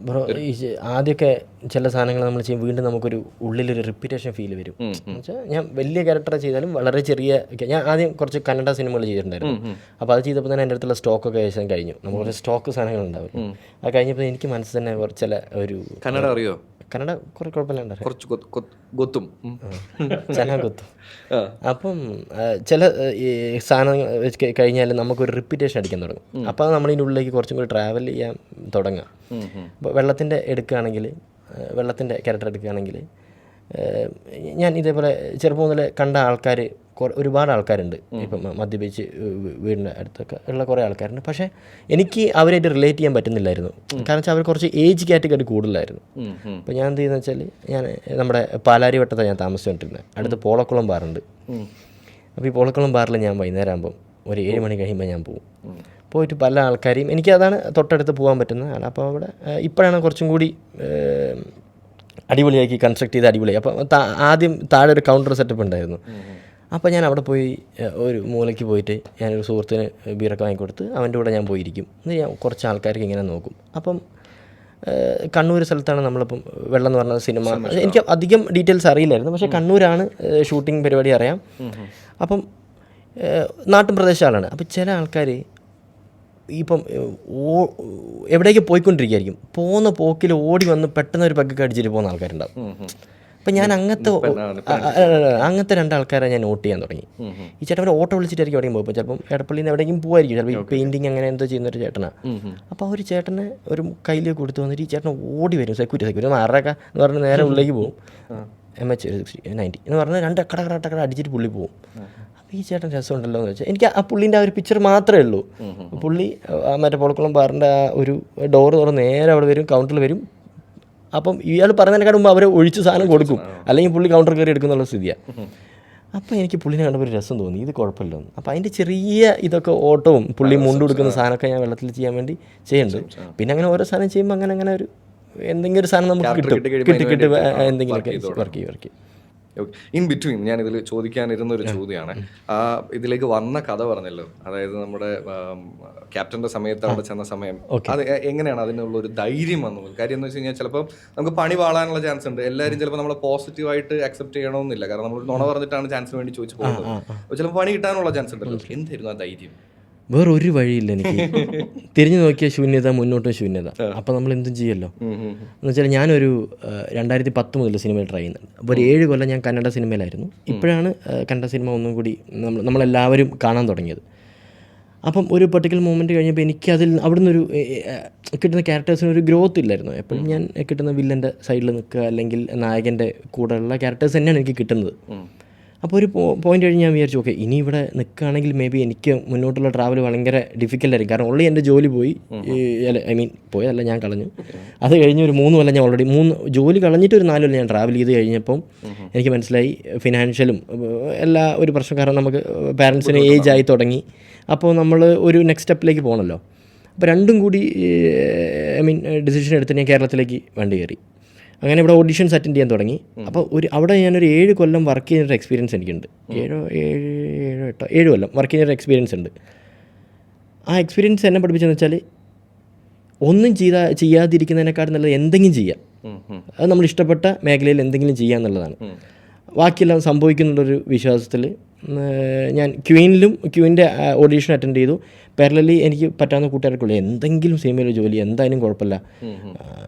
ബ്രോ, ഈ ആദ്യമൊക്കെ ചില സാധനങ്ങൾ നമ്മൾ ചെയ്യും, വീണ്ടും നമുക്കൊരു ഉള്ളിലൊരു റിപ്പീറ്റേഷൻ ഫീൽ വരും. എന്നുവെച്ചാൽ ഞാൻ വലിയ ക്യാരക്ടർ ചെയ്താലും വളരെ ചെറിയ, ഞാൻ ആദ്യം കുറച്ച് കന്നഡ സിനിമകൾ ചെയ്തിട്ടുണ്ടായിരുന്നു. അപ്പോൾ അത് ചെയ്തപ്പോൾ തന്നെ എൻ്റെ അടുത്തുള്ള സ്റ്റോക്കൊക്കെ ഏകദേശം കഴിഞ്ഞു. നമുക്ക് കുറച്ച് സ്റ്റോക്ക് സാധനങ്ങൾ ഉണ്ടാവില്ല. അത് കഴിഞ്ഞപ്പോൾ എനിക്ക് മനസ്സിൽ തന്നെ ചില ഒരു കന്നഡ അറിയോ? കന്നഡ കുറേ കുഴപ്പമില്ല, കുറച്ച് ഗൊത്തും ಚೆನ್ನಾಗಿ ಗೊತ್ತು. അപ്പം ചില സാധനങ്ങൾ കഴിഞ്ഞാൽ നമുക്കൊരു റിപ്പീറ്റേഷൻ അടിക്കാൻ തുടങ്ങും. അപ്പോൾ നമ്മളിതിൻ്റെ ഉള്ളിലേക്ക് കുറച്ചും കൂടി ട്രാവൽ ചെയ്യാൻ തുടങ്ങുക. അപ്പോൾ വെള്ളത്തിൻ്റെ എടുക്കുകയാണെങ്കിൽ, വെള്ളത്തിൻ്റെ ക്യാരക്ടർ എടുക്കുകയാണെങ്കിൽ, ഞാൻ ഇതേപോലെ ചെറുപ്പം മുതലേ കണ്ട ആൾക്കാർ ഒരുപാട് ആൾക്കാരുണ്ട്. ഇപ്പം മദ്യപിച്ച് വീടിൻ്റെ അടുത്തൊക്കെ ഉള്ള കുറേ ആൾക്കാരുണ്ട്. പക്ഷേ എനിക്ക് അവരായിട്ട് റിലേറ്റ് ചെയ്യാൻ പറ്റുന്നില്ലായിരുന്നു. കാരണം വെച്ചാൽ അവർ കുറച്ച് ഏജ് കാറ്റഗറി കൂടുതലായിരുന്നു. അപ്പോൾ ഞാൻ എന്ത് ചെയ്യുന്നത് വെച്ചാൽ, ഞാൻ നമ്മുടെ പാലാരി വട്ടത്താണ് ഞാൻ താമസിച്ചുകൊണ്ടിരുന്നത്. അടുത്ത് പോളക്കുളം ബാറുണ്ട്. അപ്പോൾ ഈ പോളക്കുളം ബാറിൽ ഞാൻ വൈകുന്നേരം ആകുമ്പം ഒരു 7 മണി കഴിയുമ്പോൾ ഞാൻ പോകും. പോയിട്ട് പല ആൾക്കാരെയും, എനിക്കതാണ് തൊട്ടടുത്ത് പോകാൻ പറ്റുന്നതാണ്. അപ്പോൾ അവിടെ ഇപ്പോഴാണ് കുറച്ചും കൂടി അടിപൊളിയാക്കി കൺസ്ട്രക്ട് ചെയ്ത് അടിപൊളിയായി. അപ്പോൾ ആദ്യം താഴെ ഒരു കൗണ്ടർ സെറ്റപ്പ് ഉണ്ടായിരുന്നു. അപ്പോൾ ഞാൻ അവിടെ പോയി ഒരു മൂലയ്ക്ക് പോയിട്ട് ഞാനൊരു സുഹൃത്തിന് ബീറൊക്കെ വാങ്ങിക്കൊടുത്ത് അവൻ്റെ കൂടെ ഞാൻ പോയിരിക്കും. എന്നിട്ട് ഞാൻ കുറച്ച് ആൾക്കാർക്ക് ഇങ്ങനെ നോക്കും. അപ്പം കണ്ണൂർ സ്ഥലത്താണ് നമ്മളിപ്പം വെള്ളം എന്ന് പറഞ്ഞ സിനിമ, എനിക്ക് അധികം ഡീറ്റെയിൽസ് അറിയില്ലായിരുന്നു. പക്ഷേ കണ്ണൂരാണ് ഷൂട്ടിംഗ് പരിപാടി അറിയാം. അപ്പം നാട്ടിൻ പ്രദേശമാണ്. അപ്പം ചില ആൾക്കാർ ഇപ്പം എവിടേക്ക് പോയിക്കൊണ്ടിരിക്കുകയായിരിക്കും, പോകുന്ന പോക്കിൽ ഓടി വന്ന് പെട്ടെന്ന് ഒരു പെഗ്ഗൊക്കെ അടിച്ചിട്ട് പോകുന്ന ആൾക്കാരുണ്ടാവും. അപ്പം ഞാൻ അങ്ങനത്തെ 2 ആൾക്കാരെ ഞാൻ നോട്ട് ചെയ്യാൻ തുടങ്ങി. ഈ ചേട്ടൻ ഒരു ഓട്ടോ വിളിച്ചിട്ടായിരിക്കും എവിടെയും പോകും. ചിലപ്പം എടപ്പള്ളിയിൽ നിന്ന് എവിടെയെങ്കിലും പോകുമായിരിക്കും, ചിലപ്പോൾ ഈ പെയിൻറ്റിങ് അങ്ങനെ എന്തോ ചെയ്യുന്നൊരു ചേട്ടനാണ്. അപ്പോൾ ആ ഒരു ചേട്ടനെ ഒരു കയ്യിൽ കൊടുത്ത് വന്നിട്ട് ഈ ചേട്ടൻ ഓടി വരും, സെക്യൂരിറ്റി മാറൊക്കെ എന്ന് പറഞ്ഞ് നേരെ ഉള്ളിലേക്ക് പോകും. MH 90 എന്ന് പറഞ്ഞാൽ 2 ടക്കട അടിച്ചിട്ട് പുള്ളി പോകും. അപ്പോൾ ഈ ചേട്ടൻ രസമുണ്ടല്ലോ എന്ന് വെച്ചാൽ എനിക്ക് ആ പുള്ളീൻ്റെ ആ ഒരു പിക്ചർ മാത്രമേ ഉള്ളൂ. പുള്ളി മറ്റേ പോളക്കുളം ബാറിൻ്റെ ആ ഒരു ഡോറ് തുറന്ന് നേരെ അവിടെ വരും, കൗണ്ടറിൽ വരും. അപ്പം ഇയാൾ പറയുന്നതിനെക്കാൾ മുമ്പ് അവരെ ഒഴിച്ച് സാധനം കൊടുക്കും, അല്ലെങ്കിൽ പുള്ളി കൗണ്ടർ കയറി എടുക്കുന്നുള്ള സ്ഥിതിയാണ്. അപ്പോൾ എനിക്ക് പുള്ളിനെ കണ്ടപ്പോൾ ഒരു രസം തോന്നി, ഇത് കുഴപ്പമില്ല. അപ്പോൾ അതിൻ്റെ ചെറിയ ഇതൊക്കെ ഓട്ടവും പുള്ളി മുണ്ട് കൊടുക്കുന്ന സാധനമൊക്കെ ഞാൻ വെള്ളത്തിൽ ചെയ്യാൻ വേണ്ടി ചെയ്യുന്നുണ്ട്. പിന്നെ അങ്ങനെ ഓരോ സാധനം ചെയ്യുമ്പോൾ അങ്ങനെ ഒരു എന്തെങ്കിലും ഒരു സാധനം നമുക്ക് കിട്ടും, എന്തെങ്കിലുമൊക്കെ വർക്ക് ചെയ്യും. ഇൻ ബിറ്റ്വീൻ ഞാൻ ഇതിൽ ചോദിക്കാനിരുന്ന ഒരു ചോദ്യമാണ്. ആ ഇതിലേക്ക് വന്ന കഥ പറഞ്ഞല്ലോ, അതായത് നമ്മുടെ ക്യാപ്റ്റന്റെ സമയത്ത് അവിടെ ചെന്ന സമയം, അത് എങ്ങനെയാണ് അതിനുള്ള ഒരു ധൈര്യം വന്നത്? കാര്യം എന്ന് വെച്ച് കഴിഞ്ഞാൽ ചിലപ്പോൾ നമുക്ക് പണി വാളാനുള്ള ചാൻസ് ഉണ്ട്. എല്ലാവരും ചിലപ്പോൾ നമ്മളെ പോസിറ്റീവായിട്ട് അക്സെപ്റ്റ് ചെയ്യണമെന്നില്ല, കാരണം നമ്മൾ നുണ പറഞ്ഞിട്ടാണ് ചാൻസിന് വേണ്ടി ചോദിച്ചു പോകുന്നത്. അപ്പോൾ ചിലപ്പോൾ പണി കിട്ടാനുള്ള ചാൻസ് ഉണ്ടല്ലോ. എന്തായിരുന്നു ആ ധൈര്യം? വേറൊരു വഴിയില്ല എനിക്ക്. തിരിഞ്ഞു നോക്കിയ ശൂന്യത, മുന്നോട്ടും ശൂന്യത. അപ്പോൾ നമ്മൾ എന്തും ചെയ്യല്ലോ. എന്ന് വെച്ചാൽ ഞാനൊരു 2010 മുതൽ സിനിമയിൽ ട്രൈ ചെയ്യുന്നുണ്ട്. അപ്പോൾ ഒരു 7 കൊല്ലം ഞാൻ കന്നഡ സിനിമയിലായിരുന്നു. ഇപ്പോഴാണ് കന്നഡ സിനിമ ഒന്നും കൂടി നമ്മളെല്ലാവരും കാണാൻ തുടങ്ങിയത്. അപ്പം ഒരു പെർട്ടിക്കുലർ മൂമെൻറ്റ് കഴിഞ്ഞപ്പോൾ എനിക്കതിൽ അവിടുന്ന് ഒരു കിട്ടുന്ന ക്യാരക്ടേഴ്സിന് ഒരു ഗ്രോത്ത് ഇല്ലായിരുന്നു. എപ്പോഴും ഞാൻ കിട്ടുന്ന വില്ലൻ്റെ സൈഡിൽ നിൽക്കുക, അല്ലെങ്കിൽ നായകൻ്റെ കൂടെയുള്ള ക്യാരക്ടേഴ്സ് തന്നെയാണ് എനിക്ക് കിട്ടുന്നത്. അപ്പോൾ ഒരു പോയിന്റ് കഴിഞ്ഞ് ഞാൻ വിചാരിച്ചു, ഓക്കെ ഇനി ഇവിടെ നിൽക്കുകയാണെങ്കിൽ മേ ബി എനിക്ക് മുന്നോട്ടുള്ള ട്രാവൽ ഭയങ്കര ഡിഫിക്കൽട്ടായിരിക്കും. കാരണം ഓൾറെഡി എൻ്റെ ജോലി പോയി, പോയതല്ല, ഞാൻ കളഞ്ഞു. അത് കഴിഞ്ഞ് ഒരു 3 കൊല്ലം ഞാൻ ഓൾറെഡി ജോലി കളഞ്ഞിട്ട് ഒരു 4 കൊല്ലം ഞാൻ ട്രാവൽ ചെയ്ത് കഴിഞ്ഞപ്പം എനിക്ക് മനസ്സിലായി ഫിനാൻഷ്യലും എല്ലാ ഒരു പ്രശ്നം. കാരണം നമുക്ക് പാരൻസിന് ഏജ് ആയി തുടങ്ങി. അപ്പോൾ നമ്മൾ ഒരു നെക്സ്റ്റ് സ്റ്റെപ്പിലേക്ക് പോകണമല്ലോ. അപ്പോൾ രണ്ടും കൂടി ഡിസിഷൻ എടുത്ത് ഞാൻ കേരളത്തിലേക്ക് വണ്ടി കയറി. അങ്ങനെ ഇവിടെ ഓഡിഷൻസ് അറ്റൻഡ് ചെയ്യാൻ തുടങ്ങി. അപ്പോൾ അവിടെ ഞാനൊരു 7 കൊല്ലം വർക്ക് ചെയ്യുന്നൊരു എക്സ്പീരിയൻസ് എനിക്കുണ്ട്. 7 കൊല്ലം വർക്ക് ചെയ്യുന്നൊരു എക്സ്പീരിയൻസ് ഉണ്ട്. ആ എക്സ്പീരിയൻസ് എന്നെ പഠിപ്പിച്ചതെന്ന് വെച്ചാൽ ഒന്നും ചെയ്യാതിരിക്കുന്നതിനേക്കാളും നല്ലത് എന്തെങ്കിലും ചെയ്യാം. അത് നമ്മൾ ഇഷ്ടപ്പെട്ട മേഖലയിൽ എന്തെങ്കിലും ചെയ്യുക എന്നുള്ളതാണ്. ബാക്കിയെല്ലാം സംഭവിക്കുന്നുള്ളൊരു വിശ്വാസത്തിൽ ഞാൻ ക്വീൻ്റെ ഓഡീഷൻ അറ്റൻഡ് ചെയ്തു. പാരലലി എനിക്ക് പറ്റാവുന്ന കൂട്ടുകാർക്കുള്ള എന്തെങ്കിലും സിനിമയിലെ ജോലി എന്തായാലും കുഴപ്പമില്ല.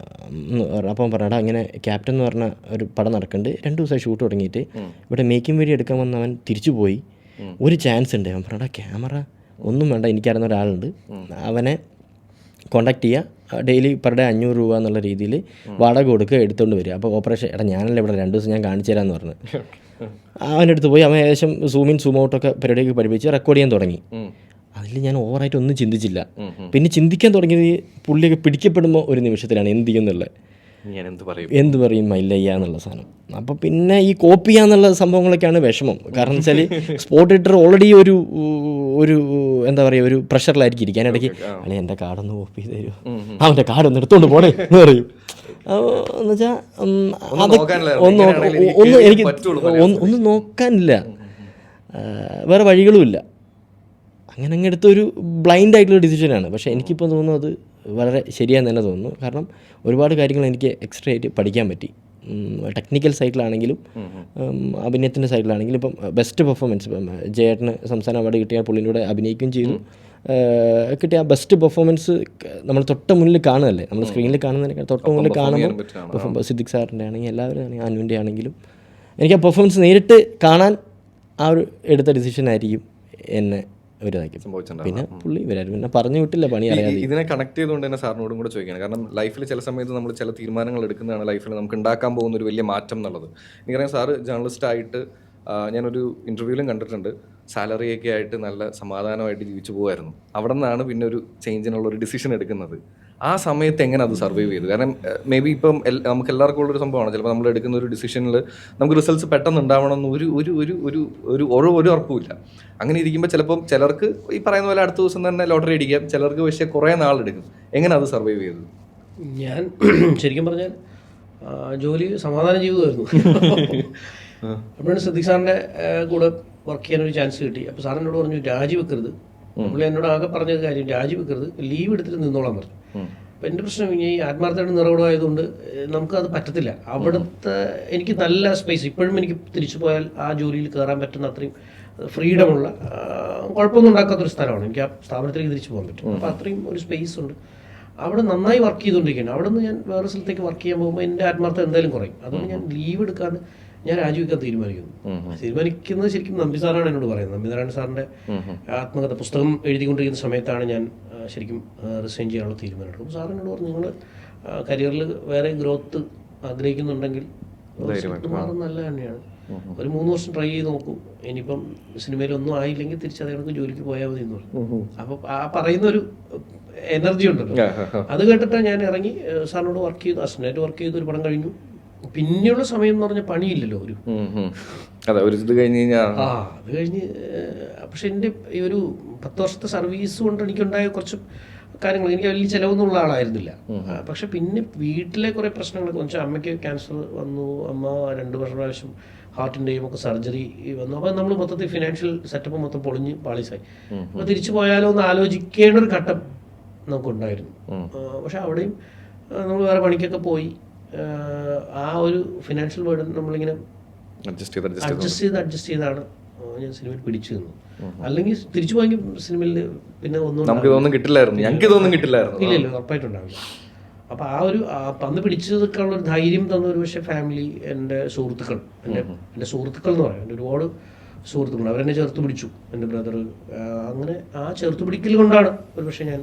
അപ്പം പറഞ്ഞാൽ അങ്ങനെ ക്യാപ്റ്റൻ എന്ന് പറഞ്ഞ ഒരു പടം നടക്കുന്നുണ്ട്. 2 ദിവസം ഷൂട്ട് തുടങ്ങിയിട്ട് ഇവിടെ മേക്കിംഗ് വീഡിയോ എടുക്കാൻ വന്ന് അവൻ തിരിച്ചു പോയി. ഒരു ചാൻസ് ഉണ്ട്. അവൻ പറഞ്ഞാൽ ക്യാമറ ഒന്നും വേണ്ട, എനിക്കറിയുന്ന ഒരാളുണ്ട്, അവനെ കോണ്ടാക്ട് ചെയ്യുക, ഡെയിലി പെർ ഡേ 500 രൂപ എന്നുള്ള രീതിയിൽ വാടക കൊടുക്കുക, എടുത്തുകൊണ്ട് വരിക. അപ്പോൾ ഓപ്പറേഷൻ ഞാനല്ല ഇവിടെ 2 ദിവസം ഞാൻ കാണിച്ചു തരാമെന്ന് പറഞ്ഞു. അവൻ്റെ അടുത്ത് പോയി അവൻ ഏകദേശം സൂം ഇൻ സൂം ഔട്ടൊക്കെ പരിപാടിയൊക്കെ പഠിപ്പിച്ച് റെക്കോർഡ് ചെയ്യാൻ തുടങ്ങി. അതിൽ ഞാൻ ഓവറായിട്ട് ഒന്നും ചിന്തിച്ചില്ല. പിന്നെ ചിന്തിക്കാൻ തുടങ്ങിയത് പുള്ളിയൊക്കെ പിടിക്കപ്പെടുമ്പോൾ ഒരു നിമിഷത്തിലാണ് എന്ത് ചെയ്യുന്നുള്ളത്, എന്ത് പറയും മൈല്ലയ്യ എന്നുള്ള സാധനം. അപ്പോൾ പിന്നെ ഈ കോപ്പി ചെയ്യാന്നുള്ള സംഭവങ്ങളൊക്കെയാണ് വിഷമം. കാരണം വെച്ചാൽ സ്പോട്ട് എഡിറ്റർ ഓൾറെഡി ഒരു എന്താ പറയുക, ഒരു പ്രഷറിലായിരിക്കും ഇരിക്കാൻ. ഇടയ്ക്ക് അല്ലെ എൻ്റെ കാർഡൊന്ന് കോപ്പി ചെയ്ത് തരുമോ, അവൻ്റെ കാർഡൊന്ന് എടുത്തോണ്ട് പോണേ എന്ന് പറയും. എന്ന് വെച്ചാൽ എനിക്ക് ഒന്നും നോക്കാനില്ല, വേറെ വഴികളുമില്ല. അങ്ങനെ അങ്ങ് എടുത്തൊരു ബ്ലൈൻഡ് ആയിട്ടുള്ള ഡിസിഷനാണ്. പക്ഷേ എനിക്കിപ്പോൾ തോന്നുന്നു അത് വളരെ ശരിയാന്ന് തന്നെ തോന്നുന്നു. കാരണം ഒരുപാട് കാര്യങ്ങൾ എനിക്ക് എക്സ്ട്രാ ആയിട്ട് പഠിക്കാൻ പറ്റി. ടെക്നിക്കൽ സൈഡിലാണെങ്കിലും അഭിനയത്തിൻ്റെ സൈഡിലാണെങ്കിലും. ഇപ്പം ബെസ്റ്റ് പെർഫോമൻസ്, ഇപ്പം ജയേട്ടന് സംസ്ഥാന അവാർഡ് കിട്ടിയ പുള്ളിൻ്റെ കൂടെ അഭിനയിക്കുകയും ചെയ്തു. കിട്ടിയ ആ ബെസ്റ്റ് പെർഫോമൻസ് നമ്മൾ തൊട്ട മുന്നിൽ കാണുകയല്ലേ, നമ്മൾ സ്ക്രീനിൽ കാണുന്നതിനേക്കാൾ തൊട്ട മുന്നിൽ കാണുമ്പോൾ സിദ്ദിഖ് സാറിൻ്റെ ആണെങ്കിൽ എല്ലാവരും ആണെങ്കിൽ അനുവിൻ്റെ ആണെങ്കിലും എനിക്ക് ആ പെർഫോമൻസ് നേരിട്ട് കാണാൻ ആ ഒരു എടുത്ത ഡിസിഷനായിരിക്കും എന്നെ ഇവരാക്കി. പിന്നെ പുള്ളി ഇവരായിരുന്നു, പിന്നെ പറഞ്ഞു വിട്ടില്ല പണി അറിയാതെ. ഇതിനെ കണക്ട് ചെയ്തുകൊണ്ട് തന്നെ സാറിനോടും കൂടെ ചോദിക്കുകയാണ്. കാരണം ലൈഫിൽ ചില സമയത്ത് നമ്മൾ ചില തീരുമാനങ്ങൾ എടുക്കുന്നതാണ് ലൈഫിൽ നമുക്ക് ഉണ്ടാക്കാൻ പോകുന്ന ഒരു വലിയ മാറ്റം എന്നുള്ളത്. എനിക്കറിയാം സാറ് ജേർണലിസ്റ്റായിട്ട് ഞാനൊരു ഇൻ്റർവ്യൂവിലും കണ്ടിട്ടുണ്ട്, സാലറിയൊക്കെ ആയിട്ട് നല്ല സമാധാനമായിട്ട് ജീവിച്ചു പോകുമായിരുന്നു. അവിടെ നിന്നാണ് പിന്നെ ഒരു ചേഞ്ചിനുള്ള ഒരു ഡിസിഷൻ എടുക്കുന്നത്. ആ സമയത്ത് എങ്ങനെ അത് സർവൈവ് ചെയ്തു? കാരണം മേ ബി ഇപ്പം നമുക്ക് എല്ലാവർക്കും ഉള്ളൊരു സംഭവമാണ്, ചിലപ്പോൾ നമ്മൾ എടുക്കുന്ന ഒരു ഡിസിഷനിൽ നമുക്ക് റിസൾട്ട്സ് പെട്ടെന്ന് ഉണ്ടാവണമെന്ന് ഒരു ഉറപ്പുമില്ല. അങ്ങനെ ഇരിക്കുമ്പോൾ ചിലപ്പം ചിലർക്ക് ഈ പറയുന്ന പോലെ അടുത്ത ദിവസം തന്നെ ലോട്ടറി അടിക്കാം, ചിലർക്ക് പക്ഷേ കുറേ നാളെടുക്കും. എങ്ങനെ അത് സർവൈവ് ചെയ്തു? ഞാൻ ശരിക്കും പറഞ്ഞാൽ ജോലി സമാധാന ജീവിതമായിരുന്നു. അപ്പോഴാണ് സിദ്ദിഖ് സാറിൻ്റെ കൂടെ വർക്ക് ചെയ്യാനൊരു ചാൻസ് കിട്ടി. അപ്പോൾ സാർ എന്നോട് പറഞ്ഞു രാജിവെക്കരുത്. പുള്ളി എന്നോട് ആകെ പറഞ്ഞത് കാര്യം രാജിവെക്കരുത്, ലീവ് എടുത്തിട്ട് നിന്നോളാൻ പറഞ്ഞു. അപ്പം എൻ്റെ പ്രശ്നം ഈ ആത്മാർത്ഥമായിട്ട് നിറവിടമായതുകൊണ്ട് നമുക്കത് പറ്റത്തില്ല. അവിടുത്തെ എനിക്ക് നല്ല സ്പേസ്, ഇപ്പോഴും എനിക്ക് തിരിച്ചു പോയാൽ ആ ജോലിയിൽ കയറാൻ പറ്റുന്ന അത്രയും ഫ്രീഡമുള്ള, കുഴപ്പമൊന്നും ഉണ്ടാക്കാത്തൊരു സ്ഥലമാണ്. എനിക്ക് ആ സ്ഥാപനത്തിലേക്ക് തിരിച്ചു പോകാൻ പറ്റും. അപ്പോൾ അത്രയും ഒരു സ്പേസ് ഉണ്ട്. അവിടെ നന്നായി വർക്ക് ചെയ്തുകൊണ്ടിരിക്കുകയാണ്. അവിടെ നിന്ന് ഞാൻ വേറെ സ്ഥലത്തേക്ക് വർക്ക് ചെയ്യാൻ പോകുമ്പോൾ എൻ്റെ ആത്മാർത്ഥം എന്തായാലും കുറയും. അതുകൊണ്ട് ഞാൻ ലീവ് എടുക്കാണ്ട് ഞാൻ രാജിവെക്കാൻ തീരുമാനിക്കുന്നത് ശരിക്കും നമ്പി സാറാണ് എന്നോട് പറയുന്നത്. നമ്പിനാരായണ സാറിൻ്റെ ആത്മകഥ പുസ്തകം എഴുതിക്കൊണ്ടിരിക്കുന്ന സമയത്താണ് ഞാൻ ശരിക്കും റിസൈൻ ചെയ്യാനുള്ള തീരുമാനം എടുക്കും. സാർ എന്നോട് പറഞ്ഞു, നിങ്ങൾ കരിയറിൽ വേറെ ഗ്രോത്ത് ആഗ്രഹിക്കുന്നുണ്ടെങ്കിൽ മാറുന്നത് നല്ല തന്നെയാണ്. ഒരു 3 വർഷം ട്രൈ ചെയ്ത് നോക്കൂ. ഇനിയിപ്പം സിനിമയിലൊന്നും ആയില്ലെങ്കിൽ തിരിച്ചതേ കണക്ക് ജോലിക്ക് പോയാൽ മതി എന്ന് പറഞ്ഞു. അപ്പോൾ ആ പറയുന്ന ഒരു എനർജി ഉണ്ടല്ലോ, അത് കേട്ടിട്ടാണ് ഞാൻ ഇറങ്ങി സാറിനോട് വർക്ക് ചെയ്തു. അസിസ്റ്റൻ്റായിട്ട് വർക്ക് ചെയ്ത് ഒരു പടം കഴിഞ്ഞു. പിന്നെയുള്ള സമയം എന്ന് പറഞ്ഞാൽ പണിയില്ലല്ലോ. അത് കഴിഞ്ഞ് പക്ഷെ എൻ്റെ ഈ ഒരു 10 വർഷത്തെ സർവീസ് കൊണ്ട് എനിക്കുണ്ടായ കുറച്ച് കാര്യങ്ങൾ, എനിക്ക് വലിയ ചിലവൊന്നുള്ള ആളായിരുന്നില്ല. പക്ഷെ പിന്നെ വീട്ടിലെ കുറേ പ്രശ്നങ്ങളൊക്കെ വെച്ചാൽ അമ്മയ്ക്ക് ക്യാൻസർ വന്നു. അമ്മ 2 പ്രാവശ്യം ഹാർട്ടിൻ്റെയും ഒക്കെ സർജറി വന്നു. അപ്പോൾ നമ്മൾ മൊത്തത്തിൽ ഫിനാൻഷ്യൽ സെറ്റപ്പ് മൊത്തം പൊളിഞ്ഞ് പാളീസായി. അപ്പോൾ തിരിച്ചു പോയാലോ എന്ന് ആലോചിക്കേണ്ട ഒരു ഘട്ടം നമുക്കുണ്ടായിരുന്നു. പക്ഷെ അവിടെയും നമ്മൾ വേറെ പണിക്കൊക്കെ പോയി ആ ഒരു ഫിനാൻഷ്യൽ ബേർഡൻ നമ്മളിങ്ങനെ അഡ്ജസ്റ്റ് ചെയ്താണ് ഞാൻ സിനിമയിൽ പിടിച്ചു നിന്നു. അല്ലെങ്കിൽ തിരിച്ചു പോയെങ്കിൽ സിനിമയിൽ പിന്നെ ഒന്നും കിട്ടില്ലായിരുന്നു. ഇല്ലല്ലോ, ഉറപ്പായിട്ടുണ്ടാവില്ല. അപ്പോൾ ആ ഒരു അന്ന് പിടിച്ചു നിൽക്കാനുള്ള ഒരു ധൈര്യം തന്ന ഒരു പക്ഷേ ഫാമിലി, എൻ്റെ സുഹൃത്തുക്കൾ, എൻ്റെ സുഹൃത്തുക്കൾ എന്ന് പറയാം, എൻ്റെ ഒരുപാട് സുഹൃത്തുക്കൾ, അവരെന്നെ ചേർത്ത് പിടിച്ചു. എൻ്റെ ബ്രദർ, അങ്ങനെ ആ ചേർത്ത് പിടിക്കൽ കൊണ്ടാണ് ഒരു പക്ഷേ ഞാൻ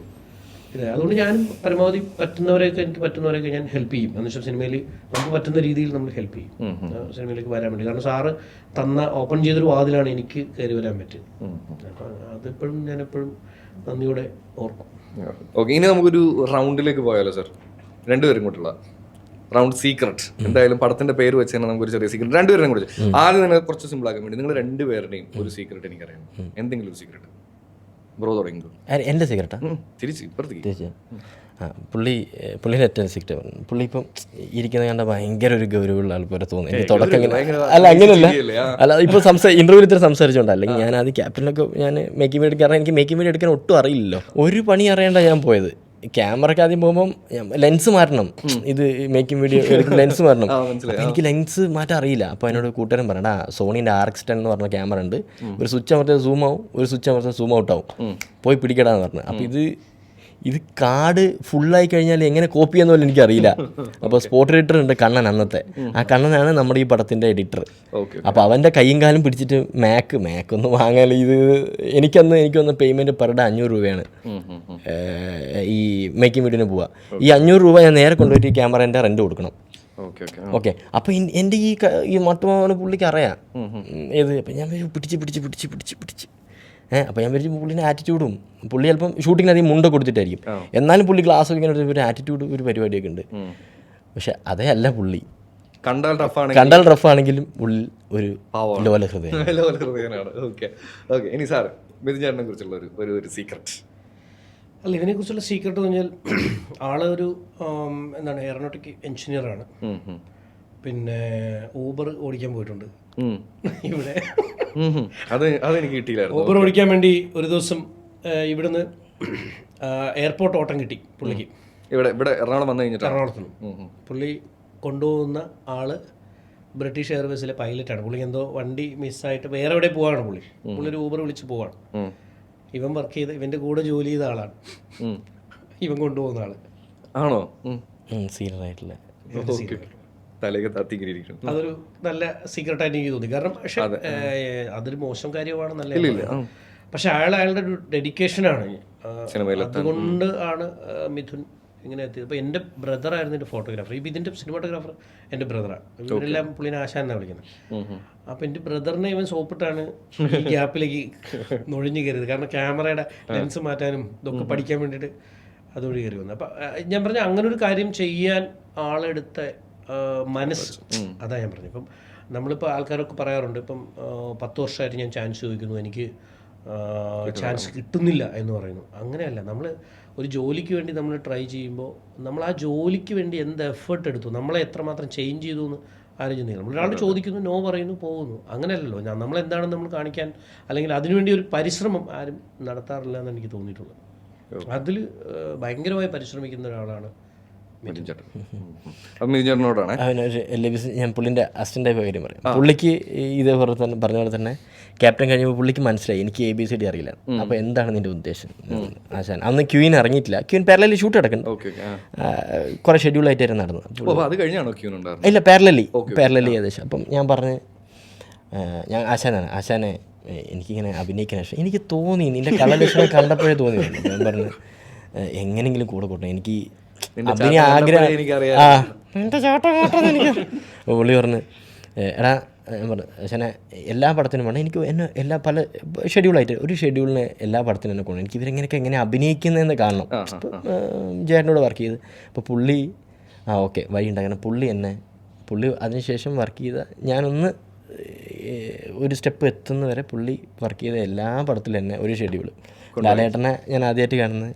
ഇത്. അതുകൊണ്ട് ഞാൻ പരമാവധി എനിക്ക് പറ്റുന്നവരെയൊക്കെ ഞാൻ ഹെൽപ്പ് ചെയ്യും. എന്ന് വെച്ചാൽ സിനിമയിൽ നമുക്ക് പറ്റുന്ന രീതിയിൽ നമ്മൾ ഹെൽപ്പ് ചെയ്യും സിനിമയിലേക്ക് വരാൻ വേണ്ടി. കാരണം സാറ് ഓപ്പൺ ചെയ്തൊരു വാതിലാണ് എനിക്ക് കയറി വരാൻ പറ്റുക. അപ്പം അതെപ്പോഴും ഞാൻ എപ്പോഴും നന്ദിയോടെ ഓർക്കും. ഓക്കെ, ഇനി നമുക്കൊരു റൗണ്ടിലേക്ക് പോയാലോ സാർ? രണ്ടുപേരും കൂട്ടുള്ള റൗണ്ട് സീക്രട്ട്. എന്തായാലും പടത്തിന്റെ പേര് വെച്ച് തന്നെ നമുക്കൊരു ചെറിയ സീക്രട്ട് രണ്ടുപേരും കൂടി. ആദ്യം തന്നെ കുറച്ച് സിമ്പിൾ ആക്കാൻ വേണ്ടി നിങ്ങൾ രണ്ടുപേരുടെയും ഒരു സീക്രട്ട് എനിക്കറിയാം. എന്തെങ്കിലും ഒരു സീക്രട്ട് ബ്രോ തുടങ്ങി. എൻ്റെ സീക്രട്ടാ തിരിച്ച് പുള്ളിയുടെ ഏറ്റവും സീക്രട്ട്. പുള്ളി ഇപ്പം ഇരിക്കുന്ന കണ്ട ഭയങ്കര ഒരു ഗൗരവമുള്ള ആൾക്കാരെ തോന്നുന്നു. എനിക്ക് തുടക്കം അല്ല അങ്ങനെയല്ല, അല്ല ഇപ്പോൾ ഇന്റർവ്യൂവിൽ ഇത്ര സംസാരിച്ചോണ്ട്. അല്ലെങ്കിൽ ഞാൻ ആദ്യം ക്യാപ്റ്റനൊക്കെ ഞാൻ മേക്കിംഗ് വീഡിയോ, കാരണം എനിക്ക് മേക്കിംഗ് വീഡിയോ എടുക്കാൻ ഒട്ടും അറിയില്ലല്ലോ. ഒരു പണി അറിയേണ്ട ഞാൻ പോയത്. ക്യാമറയ്ക്ക് ആദ്യം പോകുമ്പം ലെൻസ് മാറ്റണം, ഇത് മേക്കിംഗ് വീഡിയോ ലെൻസ് മാറ്റണം. എനിക്ക് ലെൻസ് മാറ്റാൻ അറിയില്ല. അപ്പോൾ എന്നോട് കൂട്ടുകാരൻ പറയണ്ട, സോണീൻ്റെ RX10 എന്ന് പറഞ്ഞ ക്യാമറ ഉണ്ട്, ഒരു സ്വിച്ച് അമർത്തിയാൽ സൂം ആവും, ഒരു സ്വിച്ച് അമർത്തിയാൽ സൂം ഔട്ട് ആവും, പോയി പിടിക്കടാന്ന് പറഞ്ഞു. അപ്പോൾ ഇത് കാർഡ് ഫുള്ളായി കഴിഞ്ഞാൽ എങ്ങനെ കോപ്പി ചെയ്യുന്ന പോലെ എനിക്കറിയില്ല. അപ്പോൾ സ്പോട്ട് എഡിറ്റർ ഉണ്ട് കണ്ണൻ, അന്നത്തെ ആ കണ്ണനാണ് നമ്മുടെ ഈ പടത്തിൻ്റെ എഡിറ്റർ. അപ്പോൾ അവൻ്റെ കൈയും കാലും പിടിച്ചിട്ട് മാക്ക് ഒന്ന് വാങ്ങാൻ, ഇത് എനിക്കൊന്ന് പേയ്മെൻറ്റ് പെർ ഡേ 500 രൂപയാണ് ഈ മേക്കിംഗ് വീഡിയോന് പോവുക. ഈ 500 രൂപ ഞാൻ നേരെ കൊണ്ടുപോയിട്ട് ഈ ക്യാമറേൻ്റെ റെൻറ്റ് കൊടുക്കണം. ഓക്കെ, അപ്പോൾ എൻ്റെ ഈ മട്ടുമാവന് പുള്ളിക്ക് അറിയാം ഏത്. അപ്പം ഞാൻ പിടിച്ച് അപ്പോൾ ഞാൻ വിചാരിച്ചു പുള്ളിൻ്റെ ആറ്റിറ്റ്യൂഡും, പുള്ളി ചിലപ്പം ഷൂട്ടിങ്ങിന് അധികം മുണ്ട കൊടുത്തിട്ടായിരിക്കും, എന്നാലും പുള്ളി ഗ്ലാസ് ഇങ്ങനെ ഒരു ആറ്റിറ്റ്യൂഡ്, ഒരു പരിപാടിയൊക്കെ ഉണ്ട്. പക്ഷെ അതേ അല്ല പുള്ളി. കണ്ടാൽ റഫാണെങ്കിലും ഉള്ളിൽ ഒരു ലോല ഹൃദയനാണ്. ഇനി സാർ മിഥുൻ കുറിച്ചുള്ള ഒരു സീക്രട്ട്. അല്ല, ഇതിനെക്കുറിച്ചുള്ള സീക്രട്ട് എന്ന് പറഞ്ഞാൽ ആളൊരു എന്താണ് എയറോനോട്ടിക് എഞ്ചിനീയറാണ്. പിന്നെ ഊബർ ഓടിക്കാൻ പോയിട്ടുണ്ട് ഇവിടെ. അതെനിക്ക് കിട്ടിയില്ലായിരുന്നു. ഊബർ ഓടിക്കാൻ വേണ്ടി ഒരു ദിവസം ഇവിടുന്ന് എയർപോർട്ട് ഓട്ടം കിട്ടി പുള്ളിക്ക്. ഇവിടെ എറണാകുളം വന്നു കഴിഞ്ഞിട്ട് എറണാകുളത്തുനിന്ന് പുള്ളി കൊണ്ടുപോകുന്ന ആള് ബ്രിട്ടീഷ് എയർവേസിലെ പൈലറ്റാണ്. പുള്ളിക്ക് എന്തോ വണ്ടി മിസ്സായിട്ട് വേറെ എവിടെ പോവാണ്. പുള്ളി ഒരു ഊബർ വിളിച്ച് പോവാണ്. ഇവൻ വർക്ക് ചെയ്ത് ഇവൻ്റെ കൂടെ ജോലി ചെയ്ത ആളാണ് ഇവൻ കൊണ്ടുപോകുന്ന ആള്. ആണോ? സീനിയറായിട്ടില്ല. അതൊരു നല്ല സീക്രട്ടായിട്ട് എനിക്ക് തോന്നി. കാരണം പക്ഷെ അതൊരു മോശം കാര്യമാണ്, നല്ല. പക്ഷെ അയാളുടെ ഒരു ഡെഡിക്കേഷനാണ്. അതുകൊണ്ട് ആണ് മിഥുൻ ഇങ്ങനെ എത്തിയത്. അപ്പോൾ എൻ്റെ ബ്രദറായിരുന്നു എൻ്റെ ഫോട്ടോഗ്രാഫർ. ഇപ്പോൾ ഇതിൻ്റെ സിനിമാറ്റോഗ്രാഫർ എൻ്റെ ബ്രദറാണ്. ഇവരെല്ലാം പുള്ളിനെ ആശാൻ എന്നാണ് വിളിക്കുന്നത്. അപ്പോൾ എൻ്റെ ബ്രദറിനെ ഇവൻ സോപ്പിട്ടാണ് ഈ ഗ്യാപ്പിലേക്ക് നുഴഞ്ഞു കയറിയത്. കാരണം ക്യാമറയുടെ ലെൻസ് മാറ്റാനും ഇതൊക്കെ പഠിക്കാൻ വേണ്ടിയിട്ട് അതുവഴി കയറി വന്നത്. അപ്പം ഞാൻ പറഞ്ഞ അങ്ങനെ ഒരു കാര്യം ചെയ്യാൻ ആളെടുത്ത മനസ്സ്, അതാ ഞാൻ പറഞ്ഞു. ഇപ്പം നമ്മളിപ്പോൾ ആൾക്കാരൊക്കെ പറയാറുണ്ട്, ഇപ്പം 10 വർഷമായിട്ട് ഞാൻ ചാൻസ് ചോദിക്കുന്നു, എനിക്ക് ചാൻസ് കിട്ടുന്നില്ല എന്ന് പറയുന്നു. അങ്ങനെയല്ല, നമ്മൾ ഒരു ജോലിക്ക് വേണ്ടി നമ്മൾ ട്രൈ ചെയ്യുമ്പോൾ നമ്മൾ ആ ജോലിക്ക് വേണ്ടി എന്ത് എഫേർട്ട് എടുത്തു, നമ്മളെ എത്രമാത്രം ചേഞ്ച് ചെയ്തു എന്ന് ആരും ചിന്തിക്കണം. നമ്മൾ ഒരാൾ ചോദിക്കുന്നു, നോ പറയുന്നു, പോകുന്നു. അങ്ങനെയല്ലല്ലോ. നമ്മളെന്താണെന്ന് നമ്മൾ കാണിക്കാൻ, അല്ലെങ്കിൽ അതിനുവേണ്ടി ഒരു പരിശ്രമം ആരും നടത്താറില്ല എന്ന് എനിക്ക് തോന്നിയിട്ടുള്ളത്. അതിൽ ഭയങ്കരമായി പരിശ്രമിക്കുന്ന ഒരാളാണ് ഞാൻ പുള്ളിൻ്റെ അസിസ്റ്റൻ്റായ കാര്യം പറയാം. പുള്ളിക്ക് ഇതേപോലെ തന്നെ പറഞ്ഞ പോലെ തന്നെ ക്യാപ്റ്റൻ കഴിഞ്ഞപ്പോൾ പുള്ളിക്ക് മനസ്സിലായി എനിക്ക് ABCD അറിയില്ല. അപ്പോൾ എന്താണ് നിൻ്റെ ഉദ്ദേശം ആശാൻ? അന്ന് ക്യൂവിന് ഇറങ്ങിയിട്ടില്ല. ക്യൂൻ പാരലലി ഷൂട്ട് നടക്കുന്നു, കുറേ ഷെഡ്യൂളായിട്ടായിരുന്നു നടന്നത്. ഇല്ല, പാരലലി ഏകദേശം. അപ്പം ഞാൻ പറഞ്ഞ് ഞാൻ ആശാനെ എനിക്കിങ്ങനെ അഭിനയിക്കാൻ ഇഷ്ടം, എനിക്ക് തോന്നി നിൻ്റെ കളലക്ഷണം കണ്ടപ്പോഴേ തോന്നി. ഞാൻ പറഞ്ഞു എങ്ങനെയെങ്കിലും കൂടെ കൂട്ടണം, എനിക്ക് അഭിനയ ആഗ്രഹം. എൻ്റെ ചേട്ടൻ എനിക്ക്. പുള്ളി പറഞ്ഞ് എടാ, ഞാൻ പറഞ്ഞു ആശാനെ എല്ലാ പടത്തിനും വേണം എനിക്ക് എല്ലാ പല ഷെഡ്യൂളായിട്ട് ഒരു ഷെഡ്യൂളിന് എല്ലാ പടത്തിനും എന്നെ കൊണ്ടു. എനിക്ക് ഇവരെങ്ങനെയൊക്കെ എങ്ങനെ അഭിനയിക്കുന്നതെന്ന് കാണണം. ജേട്ടനോട് വർക്ക് ചെയ്ത് അപ്പോൾ പുള്ളി ഓക്കെ വഴി ഉണ്ടാക്കണം. പുള്ളി അതിനുശേഷം വർക്ക് ചെയ്ത ഞാനൊന്ന് ഒരു സ്റ്റെപ്പ് എത്തുന്നവരെ പുള്ളി വർക്ക് ചെയ്ത എല്ലാ പടത്തിലും തന്നെ ഒരു ഷെഡ്യൂൾ. ലാലേട്ടനെ ഞാൻ ആദ്യമായിട്ട് കാണുന്നത്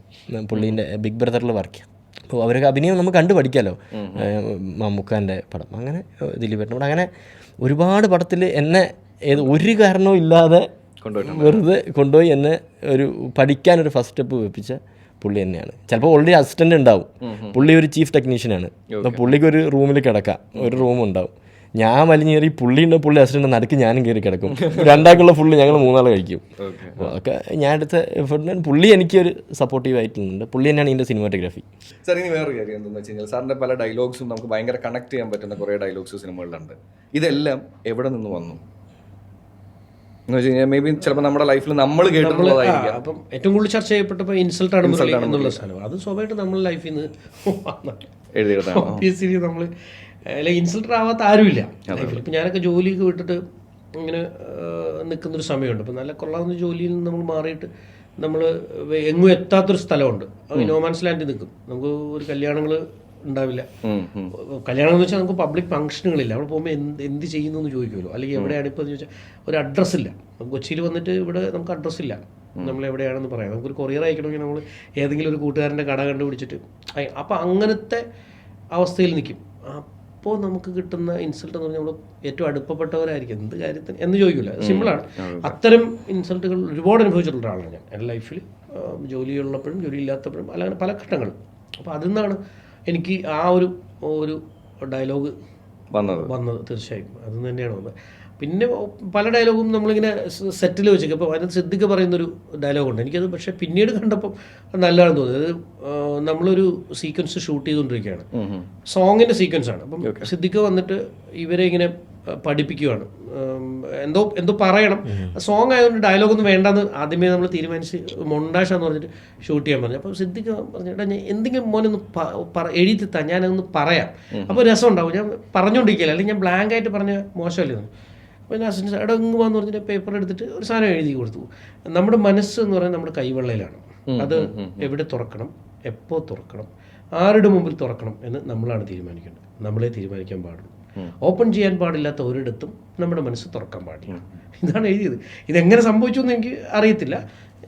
പുള്ളീൻ്റെ ബിഗ് ബ്രദറിൽ വർക്ക് ചെയ്യാം. അപ്പോൾ അവരൊക്കെ അഭിനയം നമുക്ക് കണ്ടു പഠിക്കാമല്ലോ. മമ്മൂക്കാൻ്റെ പടം, അങ്ങനെ ദിലീപേട്ടൻ്റെ പടം, അങ്ങനെ ഒരുപാട് പടത്തിൽ എന്നെ ഒരു കാരണവും ഇല്ലാതെ വെറുതെ കൊണ്ടുപോയി എന്നെ ഒരു പഠിക്കാനൊരു ഫസ്റ്റ് സ്റ്റെപ്പ് വെപ്പിച്ച പുള്ളി തന്നെയാണ്. ചിലപ്പോൾ ഓൾറെഡി അസിസ്റ്റൻ്റ് ഉണ്ടാവും, പുള്ളി ഒരു ചീഫ് ടെക്നീഷ്യനാണ്. അപ്പോൾ പുള്ളിക്ക് ഒരു റൂമിൽ കിടക്കാം, ഒരു റൂം ഉണ്ടാവും. ഞാൻ വലിഞ്ഞേറി പുള്ളി ഉണ്ട്, പുള്ളി അസിസ്റ്റൻ്റ് നടുക്ക് ഞാനും കയറി കിടക്കും. രണ്ടാൾക്കുള്ള ഫുള്ള് ഞങ്ങൾ മൂന്നാൾ കഴിക്കും. അപ്പോൾ അതൊക്കെ ഞാൻ എടുത്ത എഫേർട്ടിന് പുള്ളി എനിക്കൊരു സപ്പോർട്ടീവ് ആയിട്ടുണ്ട്. പുള്ളി തന്നെയാണ് ഇതിൻ്റെ സിനിമാറ്റോഗ്രാഫി. സാർ ഇനി വേറൊരു കാര്യം എന്താണെന്ന് വെച്ച് കഴിഞ്ഞാൽ സാറിൻ്റെ പല ഡയലോഗ്സും നമുക്ക് ഭയങ്കര കണക്ട് ചെയ്യാൻ പറ്റുന്ന കുറേ ഡയലോഗ്സ് സിനിമകളിലുണ്ട്. ഇതെല്ലാം എവിടെ നിന്ന് വന്നു എന്ന് വെച്ച് കഴിഞ്ഞാൽ മേ ബി ചിലപ്പോൾ നമ്മുടെ ലൈഫിൽ നമ്മൾ കേട്ടിട്ടുള്ളതായിരിക്കാം. അപ്പം ഏറ്റവും കൂടുതൽ ചർച്ച ചെയ്യപ്പെട്ടപ്പോൾ ഇൻസൾട്ട് ആണ് എന്നുള്ള സാധനം. അത് സ്വാഭാവികമായിട്ട് നമ്മുടെ ലൈഫിൽ നിന്ന് എഴുതിയിട്ടാണ്. ഒബ്വിയസ്ലി നമ്മൾ അല്ലെങ്കിൽ ഇൻസൾട്ടർ ആവാത്ത ആരുമില്ല ലൈഫിൽ. ഇപ്പം ഞാനൊക്കെ ജോലിയൊക്കെ വിട്ടിട്ട് ഇങ്ങനെ നിൽക്കുന്നൊരു സമയമുണ്ട്. അപ്പം നല്ല കൊള്ളാവുന്ന ജോലിയിൽ നിന്ന് നമ്മൾ മാറിയിട്ട് നമ്മൾ എങ്ങും എത്താത്തൊരു സ്ഥലമുണ്ട്. നോമാൻസ് ലാൻഡിൽ നിൽക്കും. നമുക്ക് ഒരു കല്യാണങ്ങൾ ഉണ്ടാവില്ല. കല്യാണം എന്ന് വെച്ചാൽ നമുക്ക് പബ്ലിക് ഫംഗ്ഷനുകളില്ല. അവിടെ പോകുമ്പോൾ എന്ത് ചെയ്യുന്നു എന്ന് ചോദിക്കുമല്ലോ, അല്ലെങ്കിൽ എവിടെയാണ് ഇപ്പോൾ എന്ന് ചോദിച്ചാൽ ഒരു അഡ്രസ്സില്ല. കൊച്ചിയിൽ വന്നിട്ട് ഇവിടെ നമുക്ക് അഡ്രസ്സില്ല, നമ്മൾ എവിടെയാണെന്ന് പറയാം. നമുക്കൊരു കൊറിയർ അയക്കണമെങ്കിൽ നമ്മൾ ഏതെങ്കിലും ഒരു കൂട്ടുകാരൻ്റെ കട കണ്ടുപിടിച്ചിട്ട് അപ്പോൾ അങ്ങനത്തെ അവസ്ഥയിൽ നിൽക്കും. അപ്പോൾ നമുക്ക് കിട്ടുന്ന ഇൻസൾട്ട് എന്ന് പറഞ്ഞാൽ നമ്മൾ ഏറ്റവും അടുപ്പപ്പെട്ടവരായിരിക്കും എന്ത് കാര്യത്തിന് എന്ന് ചോദിക്കില്ല. സിമ്പിളാണ്. അത്തരം ഇൻസൾട്ടുകൾ ഒരുപാട് അനുഭവിച്ചിട്ടുള്ള ഒരാളാണ് ഞാൻ എൻ്റെ ലൈഫിൽ. ജോലിയുള്ളപ്പോഴും ജോലി ഇല്ലാത്തപ്പോഴും അല്ലെങ്കിൽ പല ഘട്ടങ്ങളും. അപ്പോൾ അതിൽ നിന്നാണ് എനിക്ക് ആ ഒരു ഡയലോഗ് വന്നത്. തീർച്ചയായും അതിൽ നിന്ന് തന്നെയാണ് വന്നത്. പിന്നെ പല ഡയലോഗും നമ്മളിങ്ങനെ സെറ്റിൽ വെച്ചേക്കും. അപ്പോൾ അതിനകത്ത് സിദ്ദിഖ് പറയുന്നൊരു ഡയലോഗുണ്ട്, എനിക്കത് പക്ഷേ പിന്നീട് കണ്ടപ്പം നല്ലതാണെന്ന് തോന്നിയത്. നമ്മളൊരു സീക്വൻസ് ഷൂട്ട് ചെയ്തുകൊണ്ടിരിക്കുകയാണ്, സോങ്ങിൻ്റെ സീക്വൻസാണ്. അപ്പം സിദ്ദിഖ് വന്നിട്ട് ഇവരെ ഇങ്ങനെ പഠിപ്പിക്കുകയാണ്, എന്തോ പറയണം. സോങ് ആയതുകൊണ്ട് ഡയലോഗൊന്നും വേണ്ടെന്ന് ആദ്യമേ നമ്മൾ തീരുമാനിച്ച് മൊണ്ടാഷാന്ന് പറഞ്ഞിട്ട് ഷൂട്ട് ചെയ്യാൻ പറഞ്ഞു. അപ്പോൾ സിദ്ദിഖ് പറഞ്ഞിട്ട് ഞാൻ എന്തെങ്കിലും മോനൊന്ന് എഴുതിത്താ, ഞാനൊന്ന് പറയാം, അപ്പോൾ രസം ഉണ്ടാവും. ഞാൻ പറഞ്ഞുകൊണ്ടിരിക്കില്ല, അല്ലെങ്കിൽ ഞാൻ ബ്ലാങ്ക് ആയിട്ട് പറഞ്ഞ മോശമല്ലേ. അപ്പോൾ ഞാൻ അസിസ്റ്റൻസ് അവിടെ ഇങ്ങ് വന്ന് പറഞ്ഞിട്ട് പേപ്പർ എടുത്തിട്ട് ഒരു സാധനം എഴുതി കൊടുത്തു. നമ്മുടെ മനസ്സ് എന്ന് പറയുന്നത് നമ്മുടെ കൈവെള്ളയിലാണ്. അത് എവിടെ തുറക്കണം, എപ്പോൾ തുറക്കണം, ആരുടെ മുമ്പിൽ തുറക്കണം എന്ന് നമ്മളാണ് തീരുമാനിക്കേണ്ടത്. നമ്മളെ തീരുമാനിക്കാൻ പാടുള്ളൂ. ഓപ്പൺ ചെയ്യാൻ പാടില്ലാത്ത ഒരിടത്തും നമ്മുടെ മനസ്സ് തുറക്കാൻ പാടില്ല. ഇതാണ് എഴുതിയത്. ഇതെങ്ങനെ സംഭവിച്ചു എന്ന് എനിക്ക് അറിയത്തില്ല.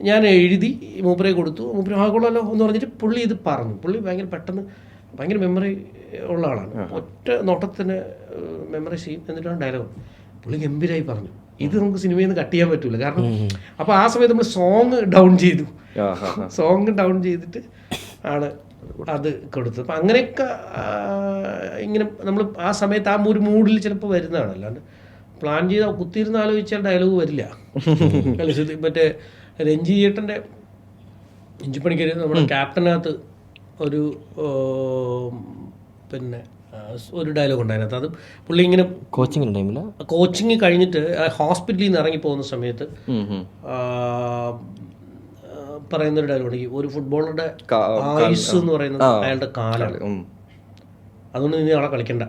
ഞാൻ എഴുതി മൂപ്പരെ കൊടുത്തു. മൂപ്പര് ആകൊള്ളല്ലോ എന്ന് പറഞ്ഞിട്ട് പുള്ളി ഇത് പറഞ്ഞു. പുള്ളി പെട്ടെന്ന് ഭയങ്കര മെമ്മറി ഉള്ള ആളാണ്. ഒറ്റ നോട്ടത്തിന് മെമ്മറി ചെയ്യും. എന്നിട്ടാണ് ഡയലോഗ് പുള്ളി ഗംഭീരമായി പറഞ്ഞു. ഇത് നമുക്ക് സിനിമയിൽ നിന്ന് കട്ട് ചെയ്യാൻ പറ്റൂല. കാരണം അപ്പോൾ ആ സമയത്ത് നമ്മൾ സോങ് ഡൗൺ ചെയ്തിട്ട് ആണ് അത് കൊടുത്തത്. അപ്പം അങ്ങനെയൊക്കെ ഇങ്ങനെ നമ്മൾ ആ സമയത്ത് ആ ഒരു മൂഡിൽ ചിലപ്പോൾ വരുന്നതാണ്. അല്ലാണ്ട് പ്ലാൻ ചെയ്ത് കുത്തിയിരുന്ന് ആലോചിച്ചാൽ ഡയലോഗ് വരില്ല. മറ്റേ രഞ്ജി ചേട്ടൻ്റെ ഇഞ്ചിപ്പണിക്കര് നമ്മുടെ ക്യാപ്റ്റനകത്ത് ഒരു പിന്നെ ഒരു ഡയലോഗ് ഉണ്ട് അതിനകത്ത്. അത് പുള്ളി ഇങ്ങനെ കോച്ചിങ് കഴിഞ്ഞിട്ട് ഹോസ്പിറ്റലിൽ നിന്ന് ഇറങ്ങി പോകുന്ന സമയത്ത് പറയുന്നൊരു ഡയലോഗ്, ഒരു ഫുട്ബോളറുടെ ആയുസ് എന്ന് പറയുന്നത് അയാളുടെ കാലാണ്, അതുകൊണ്ട് നീ ആളെ കളിക്കണ്ട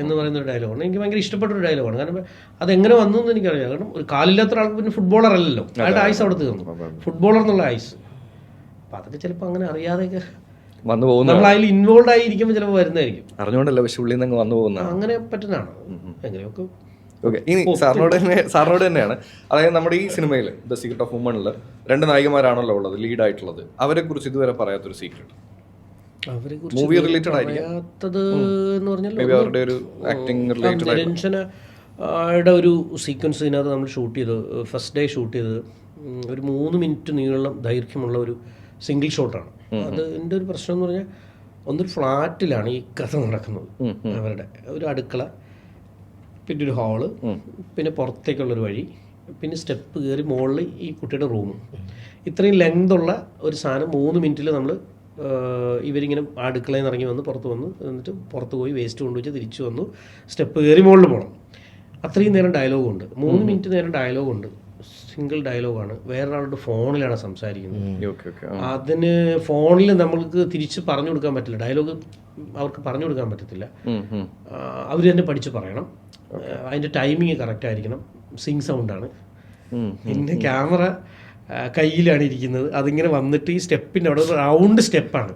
എന്ന് പറയുന്നൊരു ഡയലോഗാണ്. എനിക്ക് ഭയങ്കര ഇഷ്ടപ്പെട്ടൊരു ഡയലോഗാണ്. കാരണം അതെങ്ങനെ വന്നു എന്ന് എനിക്കറിയാം. കാരണം ഒരു കാലില്ലാത്ത ഒരാൾക്ക് പിന്നെ ഫുട്ബോളർ അല്ലല്ലോ, അയാളുടെ ആയുസ് അവിടെ തീർന്നു, ഫുട്ബോളർ എന്നുള്ള ആയുസ്. അപ്പം അതൊക്കെ ചിലപ്പോൾ അങ്ങനെ അറിയാതെയൊക്കെ വന്നു പോകുന്ന, നമ്മൾ അതിൽ ഇൻവോൾവ് ആയിരിക്കുമ്പോൾ ചിലപ്പോൾ വരുന്നതായിരിക്കും. അറിഞ്ഞുകൊണ്ടല്ല, പക്ഷെ ഉള്ളിൽ നിന്ന് വന്നു പോകുന്ന അങ്ങനെ പറ്റുന്നതാണ്. എങ്ങനെയൊക്കെ ഓക്കെ. ഇനി സാറിനോട് തന്നെയാണ്, അതായത് നമ്മുടെ ഈ സിനിമയിൽ ദ സീക്രട്ട് ഓഫ് വുമണിൽ 2 നായികമാരാണല്ലോ ഉള്ളത്, ലീഡായിട്ടുള്ളത്. അവരെ കുറിച്ച് ഇതുവരെ പറയാത്തൊരു സീക്രട്ട്, മൂവി റിലേറ്റഡ് ആയിരിക്കും, അവരുടെ ഒരു ആക്ടിങ് റിലേറ്റഡ് നിരഞ്ജനയുടെ ഒരു സീക്വൻസ് ഇതിനകത്ത് നമ്മൾ ഷൂട്ട് ചെയ്തത്, ഫസ്റ്റ് ഡേ ഷൂട്ട് ചെയ്തത് ഒരു 3 മിനിറ്റ് നീളം ദൈർഘ്യമുള്ള ഒരു സിംഗിൾ ഷോട്ടാണ്. അത് എൻ്റെ ഒരു പ്രശ്നം എന്ന് പറഞ്ഞാൽ ഒന്നൊരു ഫ്ലാറ്റിലാണ് ഈ കഥ നടക്കുന്നത്. അവരുടെ ഒരു അടുക്കള, പിന്നെ ഒരു ഹാള്, പിന്നെ പുറത്തേക്കുള്ളൊരു വഴി, പിന്നെ സ്റ്റെപ്പ് കയറി മുകളിൽ ഈ കുട്ടിയുടെ റൂം. ഇത്രയും ലെങ്തുള്ള ഒരു സാധനം 3 മിനിറ്റിൽ നമ്മൾ ഇവരിങ്ങനെ അടുക്കളയിൽ നിന്ന് ഇറങ്ങി വന്ന് പുറത്ത് വന്ന് എന്നിട്ട് പുറത്ത് പോയി വേസ്റ്റ് കൊണ്ടുവച്ച് തിരിച്ചു വന്നു, സ്റ്റെപ്പ് കയറി മുകളിൽ പോകണം. അത്രയും നേരം ഡയലോഗുണ്ട്, 3 മിനിറ്റ് നേരം ഡയലോഗുണ്ട്. സിംഗിൾ ഡയലോഗാണ്, വേറൊരാളുടെ ഫോണിലാണ് സംസാരിക്കുന്നത്. അതിന് ഫോണിൽ നമ്മൾക്ക് തിരിച്ച് പറഞ്ഞു കൊടുക്കാൻ പറ്റില്ല, ഡയലോഗ് അവർക്ക് പറഞ്ഞു കൊടുക്കാൻ പറ്റത്തില്ല. അവർ തന്നെ പഠിച്ച് പറയണം. അതിൻ്റെ ടൈമിങ് കറക്റ്റ് ആയിരിക്കണം. സിങ് സൗണ്ടാണ്. പിന്നെ ക്യാമറ കയ്യിലാണ് ഇരിക്കുന്നത്. അതിങ്ങനെ വന്നിട്ട് ഈ സ്റ്റെപ്പിൻ്റെ അവിടെ റൗണ്ട് സ്റ്റെപ്പാണ്.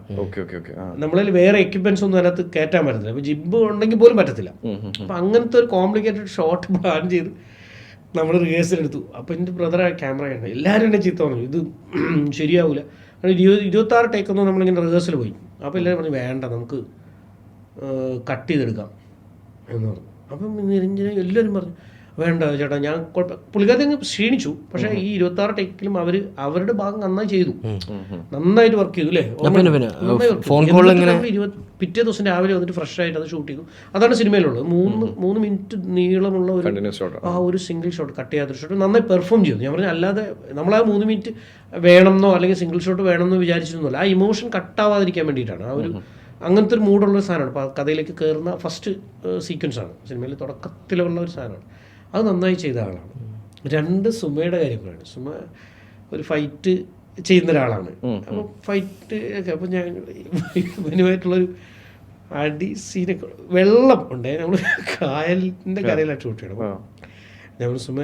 നമ്മളിൽ വേറെ എക്യുപ്മെൻറ്റ്സ് ഒന്നും അതിനകത്ത് കയറ്റാൻ പറ്റത്തില്ല. അപ്പോൾ ജിബ് ഉണ്ടെങ്കിൽ പോലും പറ്റത്തില്ല. അപ്പം അങ്ങനത്തെ ഒരു കോംപ്ലിക്കേറ്റഡ് ഷോട്ട് പ്ലാൻ ചെയ്ത് നമ്മൾ റിഹേഴ്സൽ എടുത്തു. അപ്പോൾ എൻ്റെ ബ്രദർ ക്യാമറ ഉണ്ട്, എല്ലാവരും എന്നെ ചീത്ത പറഞ്ഞു, ഇത് ശരിയാവില്ല, 26 ടേക്കൊന്നും നമ്മളിങ്ങനെ റിഹേഴ്സൽ പോയി. അപ്പോൾ എല്ലാവരും പറഞ്ഞു വേണ്ട നമുക്ക് കട്ട് ചെയ്തെടുക്കാം എന്ന് പറഞ്ഞു. അപ്പം നിരഞ്ജന എല്ലാവരും പറഞ്ഞു വേണ്ട ചേട്ടാ ഞാൻ പുള്ളിക്കാരത്തെ അങ്ങ് ക്ഷീണിച്ചു. പക്ഷേ ഈ 26 ടേക്കിലും അവരുടെ ഭാഗം നന്നായി ചെയ്തു, നന്നായിട്ട് വർക്ക് ചെയ്തു അല്ലേ. പിറ്റേ ദിവസം രാവിലെ വന്നിട്ട് ഫ്രഷ് ആയിട്ട് അത് ഷൂട്ട് ചെയ്തു. അതാണ് സിനിമയിലുള്ളത്. 3 മിനിറ്റ് നീളമുള്ള ഒരു സിംഗിൾ ഷോട്ട്, കട്ട് ചെയ്യാത്തൊരു ഷോട്ട് നന്നായി പെർഫോം ചെയ്തു. ഞാൻ പറഞ്ഞു അല്ലാതെ നമ്മൾ ആ 3 മിനിറ്റ് വേണമെന്നോ അല്ലെങ്കിൽ സിംഗിൾ ഷോട്ട് വേണമെന്നോ വിചാരിച്ചിരുന്നല്ലോ. ആ ഇമോഷൻ കട്ടാവാതിരിക്കാൻ വേണ്ടിയിട്ടാണ്. ആ ഒരു അങ്ങനത്തെ ഒരു മൂഡുള്ളൊരു സാധനമാണ്. അപ്പോൾ കഥയിലേക്ക് കയറുന്ന ഫസ്റ്റ് സീക്വൻസാണ് സിനിമയിൽ തുടക്കത്തിലുള്ള ഒരു സാധനമാണ്. അത് നന്നായി ചെയ്ത ആളാണ്. 2 സുമയുടെ കാര്യം പറയുന്നത്. സുമ ഒരു ഫൈറ്റ് ചെയ്യുന്ന ഒരാളാണ്. അപ്പോൾ ഫൈറ്റ് ഒക്കെ അപ്പോൾ ഞാൻ ഇവനുമായിട്ടുള്ളൊരു അടി സീനൊക്കെ വെള്ളം ഉണ്ടേ, നമ്മൾ കായലിൻ്റെ കരയിലാണ് ഷൂട്ട് ചെയ്യണം. ഞാൻ സുമ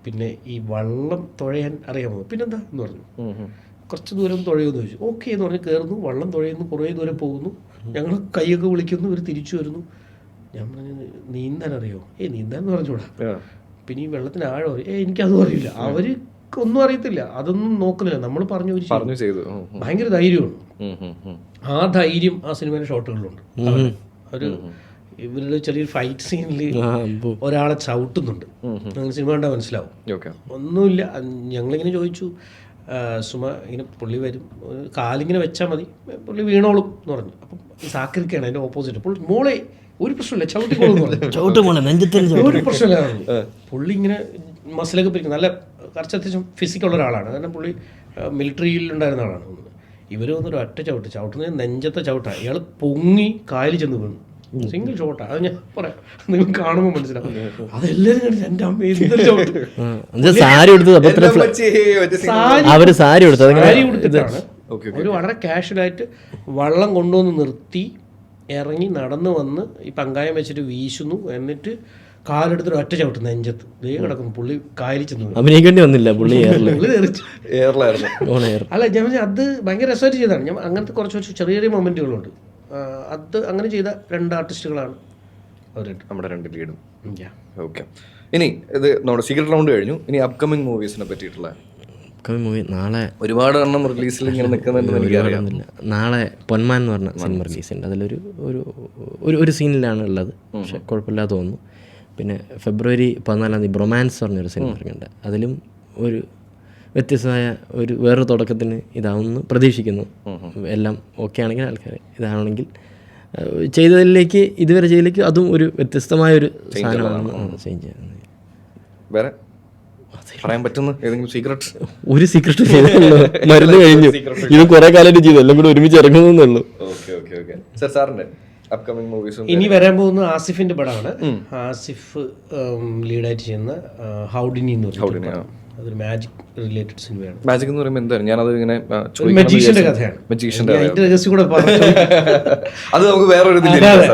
പിന്നെ ഈ വള്ളം തുഴയാൻ അറിയാമോ? പിന്നെന്താ എന്ന് പറഞ്ഞു. കുറച്ച് ദൂരം തുഴയുമെന്ന് ചോദിച്ചു. ഓക്കെ എന്ന് പറഞ്ഞ് കയറുന്നു, വള്ളം തുഴയുന്നു, കുറേ ദൂരം പോകുന്നു, ഞങ്ങൾ കൈയൊക്കെ വിളിക്കുന്നു, ഇവർ തിരിച്ചു വരുന്നു. ഞാൻ പറഞ്ഞു നീന്താൻ അറിയോ? നീന്താൻ എന്ന് പറഞ്ഞുകൂടാ. പിന്നെ ഈ വെള്ളത്തിന് ആഴം എനിക്കതും അറിയില്ല. അവർക്കൊന്നും അറിയത്തില്ല, അതൊന്നും നോക്കുന്നില്ല. നമ്മൾ പറഞ്ഞു ചെയ്തു. ഭയങ്കര ധൈര്യമാണ്. ആ ധൈര്യം ആ സിനിമയിലെ ഷോട്ടുകളിലുണ്ട്. ഒരു ഇവരുടെ ചെറിയൊരു ഫൈറ്റ് സീനിൽ ഒരാളെ ചവിട്ടുന്നുണ്ട്. അങ്ങനെ സിനിമ കണ്ടാൽ മനസ്സിലാവും. ഒന്നുമില്ല, ഞങ്ങളിങ്ങനെ ചോദിച്ചു സുമ ഇങ്ങനെ പുള്ളി വരും, കാലിങ്ങനെ വെച്ചാൽ മതി, പുള്ളി വീണോളും എന്ന് പറഞ്ഞു. അപ്പം സാക്കിരിക്കാണ് അതിൻ്റെ ഓപ്പോസിറ്റ്. പുള്ളി മോളെ ഒരു പ്രശ്നമില്ല, ഒരു പ്രശ്നമില്ല. പുള്ളി ഇങ്ങനെ മസിലൊക്കെ പിരിക്കും, നല്ല കുറച്ച് അത്യാവശ്യം ഫിസിക്കുള്ള ഒരാളാണ്. കാരണം പുള്ളി മിലിറ്ററിയിൽ ഉണ്ടായിരുന്ന ആളാണ്. ഇവർ വന്നൊരു ഒറ്റ ചവിട്ടുന്നത് നെഞ്ചത്തെ ചവിട്ടാണ്. ഇയാൾ പൊങ്ങി കായലിൽ ചെന്ന് വീണു. സിംഗിൾ ഷോട്ടാണ്. അത് ഞാൻ പറയാം, നിങ്ങൾ കാണുമ്പോൾ മനസ്സിലാവും. അതെല്ലാവരും കണ്ടിട്ട് എൻ്റെ അമ്മ എന്തൊരു ചവിട്ട്. സാരി ഉടുത്തിട്ടാണ് ഒരു വളരെ കാഷ്വലായിട്ട് വള്ളം കൊണ്ടുവന്ന് നിർത്തി ഇറങ്ങി നടന്ന് വന്ന് ഈ പങ്കായം വെച്ചിട്ട് വീശുന്നു. എന്നിട്ട് കാലെടുത്തിട്ട് ഒറ്റ ചവിട്ടുന്നു നെഞ്ചത്ത്. ദേ കിടക്കുന്നു പുള്ളി കായലിൽ ചെന്ന്. അഭിനയിക്കേണ്ടി വന്നില്ല പുള്ളി. അല്ല ഞാൻ അത് ഭയങ്കര രസമായിട്ട് ചെയ്തതാണ്. ഞാൻ അങ്ങനത്തെ കുറച്ച് ചെറിയ ചെറിയ മൊമെന്റുകളുണ്ട്. അത് അങ്ങനെ ചെയ്ത 2 ആർട്ടിസ്റ്റുകളാണ് അവർ, നമ്മുടെ 2 ലീഡും. ഓക്കെ, ഇനി ഇത് നമ്മുടെ സീക്രട്ട് റൗണ്ട് കഴിഞ്ഞു. ഇനി അപ്കമിങ് മൂവീസിനെ പറ്റിയിട്ടുള്ള അപ്കമിങ് മൂവി നാളെ ഒരുപാട് എണ്ണം റിലീസിൽ ഇങ്ങനെ നിൽക്കുന്നുണ്ടെന്ന് എനിക്കറിയാമില്ല. നാളെ പൊന്മാൻ എന്ന് പറഞ്ഞ സിനിമ റിലീസുണ്ട്. അതിലൊരു ഒരു സീനിലാണ് ഉള്ളത്, പക്ഷെ കുഴപ്പമില്ലാതെ തോന്നുന്നു. പിന്നെ ഫെബ്രുവരി 14 ബ്രൊമാൻസ് പറഞ്ഞൊരു സിനിമ ഇറങ്ങുന്നുണ്ട്. അതിലും ഒരു വ്യത്യസ്തമായ ഒരു വേറൊരു തുടക്കത്തിന് ഇതാവുമെന്ന് പ്രതീക്ഷിക്കുന്നു. എല്ലാം ഓക്കെ ആണെങ്കിൽ ആൾക്കാർ ഇതാണെങ്കിൽ ചെയ്തതിലേക്ക് ഇതുവരെ ചെയ്തതിലേക്ക് അതും ഒരു വ്യത്യസ്തമായൊരു സാധനമാണ്. ചേഞ്ച് വേറെ പറയാൻ പറ്റുന്ന ഏതെങ്കിലും സീക്രട്ട്? ഒരു സീക്രട്ട് ചെയ്തല്ലോ, മരുന്ന് കഴിഞ്ഞു. ഇത് കുറെ കാലമായിട്ട് ചെയ്തു, എല്ലാം കൂടെ ഒരുമിച്ച് ഇറങ്ങുന്നുള്ളൂ. ഇനി വരാൻ പോകുന്ന ആസിഫിന്റെ പടമാണ്. ആസിഫ് ലീഡായിട്ട് ചെയ്യുന്ന ഹൗഡിനി എന്ന് പറയുന്നത് അതൊരു മാജിക് റിലേറ്റഡ് സിനിമയാണ്. മാജിക് എന്ന് പറയുമ്പോൾ എന്താണ്? ഞാനത് ഇങ്ങനെ മജീഷ്യന്റെ കഥയാണ്. അത് നമുക്ക് വേറൊരു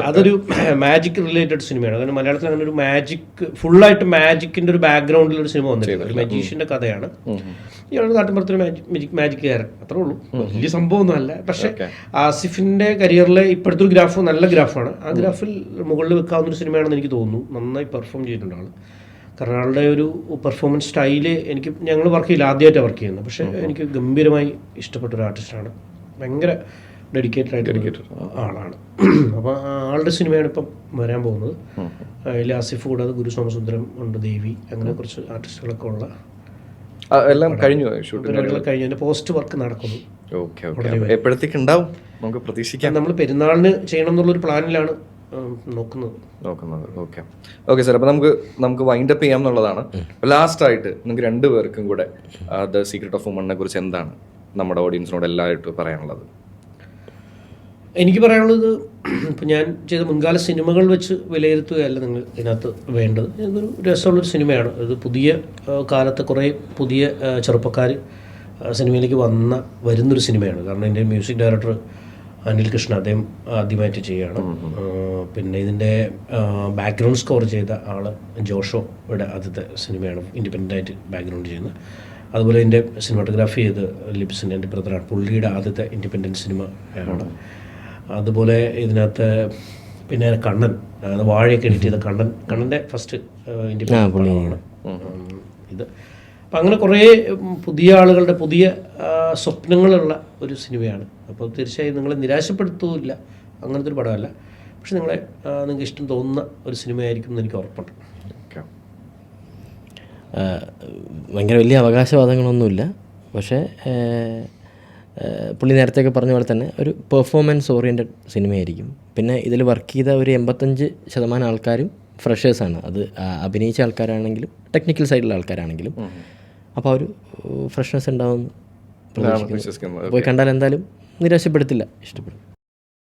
അതൊരു മാജിക് റിലേറ്റഡ് സിനിമയാണ്. കാരണം മലയാളത്തിൽ അങ്ങനെ ഒരു മാജിക് ഫുള്ളായിട്ട് മാജിക്കിന്റെ ഒരു ബാക്ക്ഗ്രൗണ്ടിൽ ഒരു സിനിമ വന്നിട്ടുണ്ട്. ഒരു മജീഷ്യന്റെ കഥയാണ്. ഇയാളുടെ നാട്ടിൻപുറത്തൊരു മാജിക്കുകാരൻ, അത്രേ ഉള്ളൂ. വലിയ സംഭവമൊന്നും അല്ല. പക്ഷെ ആസിഫിന്റെ കരിയറിലെ ഇപ്പോഴത്തെ ഒരു ഗ്രാഫ് നല്ല ഗ്രാഫാണ്. ആ ഗ്രാഫിൽ മുകളിൽ വെക്കാവുന്ന ഒരു സിനിമയാണെന്ന് എനിക്ക് തോന്നുന്നു. നന്നായി പെർഫോം ചെയ്തിട്ടുണ്ട് ആൾ. കാരണം ആളുടെ ഒരു പെർഫോമൻസ് സ്റ്റൈല് ഞങ്ങൾ വർക്ക് ചെയ്യില്ല, ആദ്യമായിട്ടാണ് വർക്ക് ചെയ്യുന്നത്. പക്ഷേ എനിക്ക് ഗംഭീരമായി ഇഷ്ടപ്പെട്ട ഒരു ആർട്ടിസ്റ്റാണ്. ഭയങ്കര ഡെഡിക്കേറ്റഡ് ആളാണ്. അപ്പോൾ ആളുടെ സിനിമയാണ് ഇപ്പം വരാൻ പോകുന്നത്. അതിൽ ആസിഫ് കൂടാതെ ഗുരു സോമസുന്ദരം ഉണ്ട്, ദേവി, അങ്ങനെ കുറച്ച് ആർട്ടിസ്റ്റുകളൊക്കെ ഉള്ള എല്ലാം കഴിഞ്ഞു. അതിൻ്റെ പോസ്റ്റ് വർക്ക് നടക്കുന്നു. എപ്പോഴത്തേക്ക് ഉണ്ടാവും നമുക്ക് പ്രതീക്ഷിക്കാം? നമ്മൾ പെരുന്നാളിന് ചെയ്യണം എന്നുള്ളൊരു പ്ലാനിലാണ് നോക്കുന്നത്. ഓക്കെ സാർ, അപ്പോൾ നമുക്ക് വൈൻഡ് അപ്പ് ചെയ്യാം എന്നുള്ളതാണ്. ലാസ്റ്റ് ആയിട്ട് നിങ്ങൾക്ക് 2 പേർക്കും കൂടെ ദ സീക്രട്ട് ഓഫ് വുമണിനെ കുറിച്ച് എന്താണ് നമ്മുടെ ഓഡിയൻസിനോട് എല്ലാവരും പറയാനുള്ളത്? എനിക്ക് പറയാനുള്ളത്, ഇപ്പം ഞാൻ ചെയ്ത മുൻകാല സിനിമകൾ വെച്ച് വിലയിരുത്തുകയല്ല നിങ്ങൾ ഇതിനകത്ത് വേണ്ടത്. ഇതൊരു രസമുള്ളൊരു സിനിമയാണ്. ഇത് പുതിയ കാലത്തെ കുറേ പുതിയ ചെറുപ്പക്കാർ സിനിമയിലേക്ക് വരുന്നൊരു സിനിമയാണ്. കാരണം എൻ്റെ മ്യൂസിക് ഡയറക്ടർ അനിൽ കൃഷ്ണ, അദ്ദേഹം ആദ്യമായിട്ട് ചെയ്യുകയാണ്. പിന്നെ ഇതിൻ്റെ ബാക്ക്ഗ്രൗണ്ട് സ്കോർ ചെയ്ത ആൾ ജോഷോയുടെ ആദ്യത്തെ സിനിമയാണ്, ഇൻഡിപെൻഡൻ്റ് ആയിട്ട് ബാക്ക്ഗ്രൗണ്ട് ചെയ്യുന്നത്. അതുപോലെ ഇതിൻ്റെ സിനിമാറ്റോഗ്രാഫി ചെയ്ത് ലിപ്സിൻ, എൻ്റെ ബ്രദറാണ്, പുള്ളിയുടെ ആദ്യത്തെ ഇൻഡിപെൻഡൻറ്റ് സിനിമ ആണ്. അതുപോലെ ഇതിനകത്ത് പിന്നെ കണ്ണൻ, വാഴയൊക്കെ എഡിറ്റ് ചെയ്ത കണ്ണൻ്റെ ഫസ്റ്റ് ഇൻഡിപെൻഡൻ്റ് പടമാണ് ഇത്. അപ്പം അങ്ങനെ കുറേ പുതിയ ആളുകളുടെ പുതിയ സ്വപ്നങ്ങളുള്ള ഒരു സിനിമയാണ്. അപ്പോൾ തീർച്ചയായും നിങ്ങളെ നിരാശപ്പെടുത്തൂല്ല, അങ്ങനത്തെ ഒരു പടമല്ല. പക്ഷെ നിങ്ങൾക്ക് ഇഷ്ടം തോന്നുന്ന ഒരു സിനിമയായിരിക്കും എന്ന് എനിക്ക് ഉറപ്പുണ്ട്. ഭയങ്കര വലിയ അവകാശവാദങ്ങളൊന്നുമില്ല. പക്ഷേ പുള്ളി നേരത്തെയൊക്കെ പറഞ്ഞ പോലെ തന്നെ ഒരു പെർഫോമൻസ് ഓറിയൻറ്റഡ് സിനിമയായിരിക്കും. പിന്നെ ഇതിൽ വർക്ക് ചെയ്ത ഒരു 85% ആൾക്കാരും ഫ്രഷേഴ്സാണ്. അത് അഭിനയിച്ച ആൾക്കാരാണെങ്കിലും ടെക്നിക്കൽ സൈഡിലുള്ള ആൾക്കാരാണെങ്കിലും. അപ്പോൾ ഒരു ഫ്രഷ്നെസ് ഉണ്ടാവുമെന്ന് പ്രതീക്ഷിക്കുന്നു. പോയി കണ്ടാൽ എന്തായാലും നിരാശപ്പെടുത്തില്ല, ഇഷ്ടപ്പെടും.